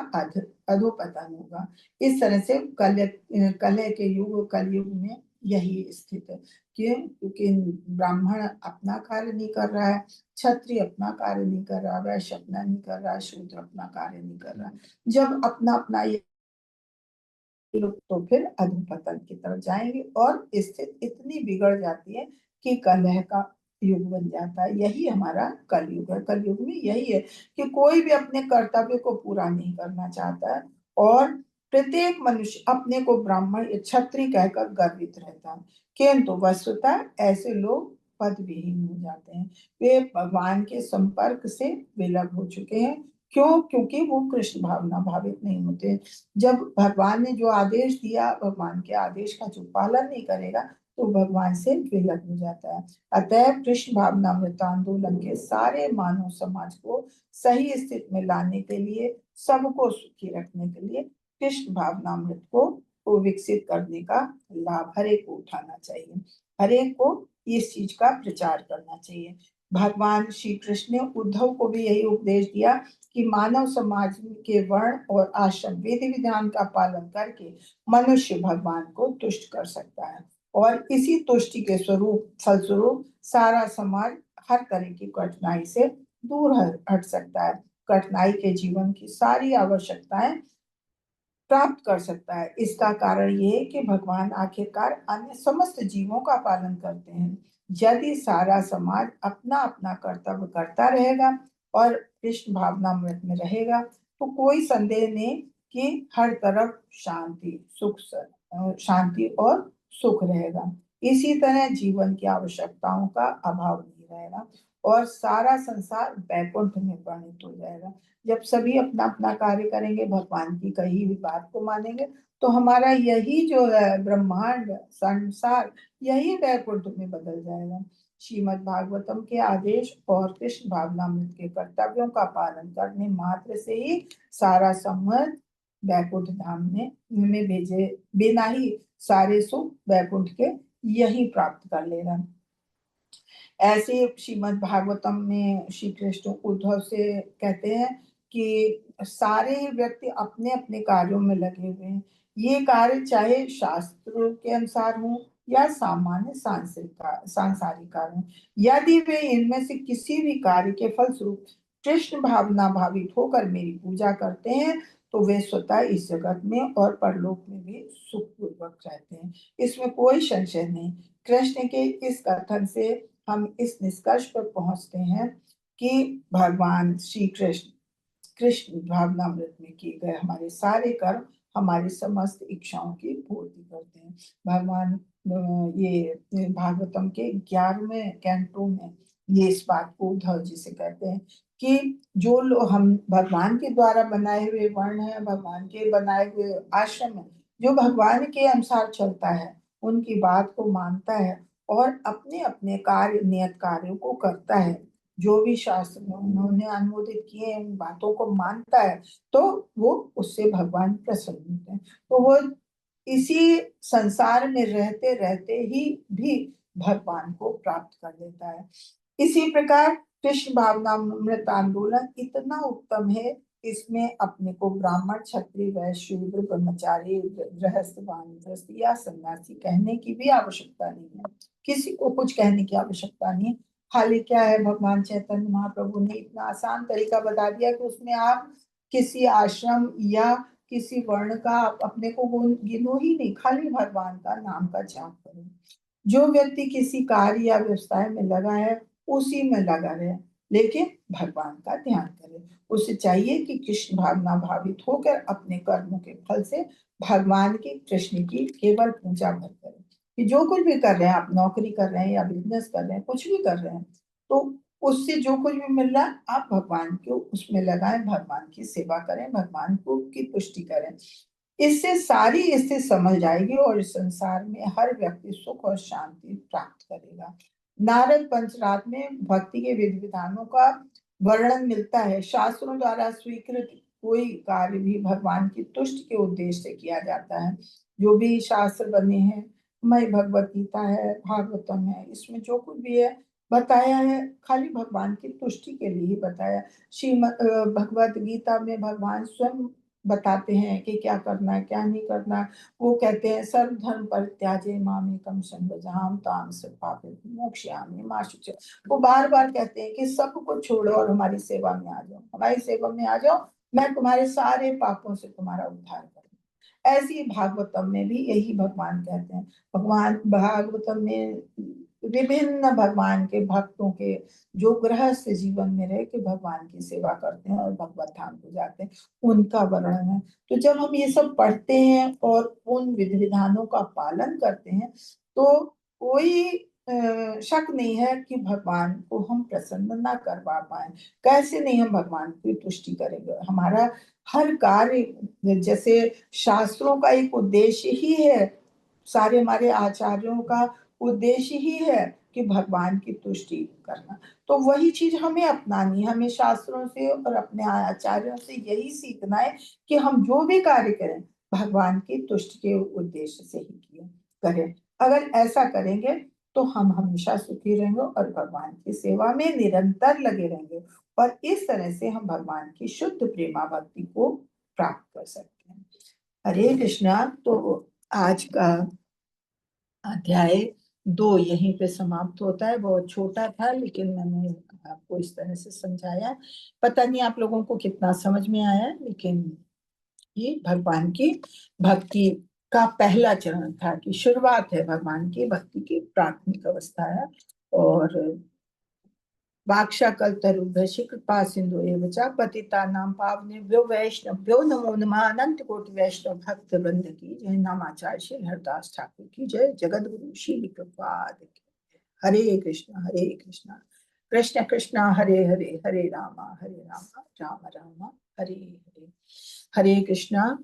अधोपतन होगा। इस तरह से कलह के युग, कलयुग में यही स्थिति है। क्यों? क्योंकि ब्राह्मण अपना कार्य नहीं कर रहा है, क्षत्रिय अपना कार्य नहीं कर रहा, वैश्य अपना नहीं कर रहा, शूद्र अपना कार्य नहीं कर रहा। जब अपना अपना ये लोग तो फिर अधोपतन की तरफ जाएंगे और स्थिति इतनी बिगड़ जाती है कि कलह का युग बन जाता है। यही हमारा कलयुग है। कलयुग में यही है कि कोई भी अपने कर्तव्य को पूरा नहीं करना चाहता है और प्रत्येक मनुष्य अपने को ब्राह्मण या क्षत्रिय कहकर गर्वित रहता है, किंतु वस्तुतः ऐसे लोग पद विहीन हो जाते हैं। वे भगवान के संपर्क से विलग हो चुके हैं, क्यों? क्योंकि वो कृष्ण भावना भावित नहीं होते। जब भगवान ने जो आदेश दिया, भगवान के आदेश का जो पालन नहीं करेगा तो भगवान से विलग हो जाता है। अतः कृष्ण भावनामृत आंदोलन के सारे मानव समाज को सही स्थिति में लाने के लिए, सबको सुखी रखने के लिए कृष्ण भावनामृत को विकसित करने का लाभ हर एक को उठाना चाहिए। हर एक को इस चीज का प्रचार करना चाहिए। भगवान श्री कृष्ण ने उद्धव को भी यही उपदेश दिया कि मानव समाज के वर्ण और आश्रम विधि विधान का पालन करके मनुष्य भगवान को तुष्ट कर सकता है, और इसी तुष्टि के फलस्वरूप सारा समाज हर तरह की कठिनाई से दूर हट सकता है, कठिनाई के जीवन की सारी आवश्यकताएं प्राप्त कर सकता है। इसका कारण ये है कि भगवान आखिरकार अन्य समस्त जीवों का पालन करते हैं। यदि सारा समाज अपना अपना कर्तव्य करता रहेगा और कृष्ण भावनामृत में रहेगा तो कोई संदेह नहीं कि हर तरफ शांति और सुख रहेगा। इसी तरह जीवन की आवश्यकताओं का अभाव नहीं रहेगा और सारा संसार वैकुंठ में परिणत हो जाएगा। जब सभी अपना अपना कार्य करेंगे, भगवान की कही हुई बात को मानेंगे, तो हमारा यही जो है ब्रह्मांड संसार, यही वैकुंठ में बदल जाएगा। श्रीमद् भागवतम के आदेश और कृष्ण भावनामृत के कर्तव्यों का पालन करने मात्र से ही सारा संबंध वैकुंठ धाम में भेजे बिना ही सारे सुख वैकुंठ के यही प्राप्त कर लेगा। ऐसे श्रीमद् भागवतम में श्री कृष्ण उद्धव से कहते हैं कि सारे व्यक्ति अपने अपने कार्यों में लगे हुए हैं। ये कार्य चाहे शास्त्रों के अनुसार हो या सामान्य सांसारिक कार्य हो, यदि वे इनमें से किसी भी कार्य के फलस्वरूप कृष्ण भावना भावित होकर मेरी पूजा करते हैं तो वे स्वतः इस जगत में और परलोक में भी सुखपूर्वक रहते हैं। इसमें कोई संशय नहीं। कृष्ण के इस कथन से हम इस निष्कर्ष पर पहुंचते हैं कि भगवान श्री कृष्ण कृष्ण भावनामृत में किए गए हमारे सारे कर्म हमारी समस्त इच्छाओं की पूर्ति करते हैं। भगवान ये भागवतम के 11वें कैंटो में ये इस बात को उद्धव जी से कहते हैं कि जो लोग हम भगवान के द्वारा बनाए हुए वर्ण है, भगवान के बनाए हुए आश्रम है, जो भगवान के अनुसार चलता है, उनकी बात को मानता है और अपने अपने कार्य नियत कार्यों को करता है, जो भी शास्त्र में उन्होंने अनुमोदित किए उन बातों को मानता है, तो वो उससे भगवान प्रसन्न होते हैं। तो वो इसी संसार में रहते रहते ही भी भगवान को प्राप्त कर लेता है। इसी प्रकार कृष्ण भावनामृत आंदोलन इतना उत्तम है, इसमें अपने को ब्राह्मण क्षत्रिय वैश्य शूद्र ब्रह्मचारी गृहस्थ वानप्रस्थ या सन्यासी कहने की भी आवश्यकता नहीं है। किसी को कुछ कहने की आवश्यकता नहीं है। खाली क्या है, भगवान चैतन्य महाप्रभु ने इतना आसान तरीका बता दिया कि उसमें आप किसी आश्रम या किसी वर्ण का आप अपने को गिनो ही नहीं, खाली भगवान का नाम का जाप करो। जो व्यक्ति किसी कार्य या व्यवसाय में लगा है उसी में लगा रहे, लेकिन भगवान का ध्यान करे। उसे चाहिए कि कृष्ण भावना भावित होकर अपने कर्मों के फल से भगवान की कृष्ण की केवल पूजा भर करे। कि जो कुछ भी कर रहे हैं, आप नौकरी कर रहे हैं या बिजनेस कर रहे हैं, कुछ भी कर रहे हैं, तो उससे जो कुछ भी मिल रहा है आप भगवान को उसमें लगाएं, भगवान की सेवा करें, भगवान को की पुष्टि करें। इससे सारी स्थिति समझ जाएगी और इस संसार में हर व्यक्ति सुख और शांति प्राप्त करेगा। नारद पंचरात में भक्ति के विधि विधानों का वर्णन मिलता है। शास्त्रों द्वारा स्वीकृत कोई कार्य भी भगवान की तुष्टि के उद्देश्य से किया जाता है। जो भी शास्त्र बने हैं, मई भगवत गीता है, भागवतम है, इसमें जो कुछ भी है बताया है खाली भगवान की तुष्टि के लिए ही बताया। श्रीमद् भगवत गीता में भगवान स्वयं बताते हैं कि क्या करना है क्या नहीं करना। वो कहते हैं सर्व धर्म परित्याज्य मामेकं शरणं तां पापेभ्यो मोक्षयामि मा शुचः। वो बार बार कहते हैं कि सब कुछ छोड़ो और हमारी सेवा में आ जाओ, हमारी सेवा में आ जाओ, मैं तुम्हारे सारे पापों से तुम्हारा उद्धार करूंगा। ऐसी भागवतम में भी यही भगवान कहते हैं। भगवान भागवतम में विभिन्न भगवान के भक्तों के जो गृहस्थ जीवन में रह के भगवान की सेवा करते हैं और भगवत धाम को जाते हैं, उनका वर्णन है। तो जब हम ये सब पढ़ते हैं और उन विधि विधानों का पालन करते हैं तो कोई शक नहीं है कि भगवान को हम प्रसन्न ना करवा पाए। कैसे नहीं हम भगवान की तुष्टि करेंगे? हमारा हर कार्य, जैसे शास्त्रों का एक उद्देश्य ही है, सारे हमारे आचार्यों का उद्देश्य ही है कि भगवान की तुष्टि करना। तो वही चीज हमें अपनानी है, हमें शास्त्रों से और अपने आचार्यों से यही सीखना है कि हम जो भी कार्य करें भगवान की तुष्टि के उद्देश्य से ही किए करें। अगर ऐसा करेंगे तो हम हमेशा सुखी रहेंगे और भगवान की सेवा में निरंतर लगे रहेंगे, और इस तरह से हम भगवान की शुद्ध प्रेमा भक्ति को प्राप्त कर सकते हैं। हरे कृष्णा। तो आज का अध्याय 2 यहीं पे समाप्त होता है। बहुत छोटा था लेकिन मैंने आपको इस तरह से समझाया। पता नहीं आप लोगों को कितना समझ में आया, लेकिन ये भगवान की भक्ति का पहला चरण था कि शुरुआत है भगवान की भक्ति की, प्राथमिक अवस्था है। और वाक्षाकल्तरुभ्यश्च कृपा सिंधु एव च पतितानां पावनेभ्यो वैष्णवभ्यो नमो नमः। अनंत कोटि वैष्णव भक्त वृंद की जय। नामाचार्य श्री हरदास ठाकुर की जय। जगत गुरु श्री प्रभुपाद की। हरे कृष्णा कृष्ण कृष्ण हरे हरे, हरे रामा राम राम हरे हरे। हरे कृष्णा।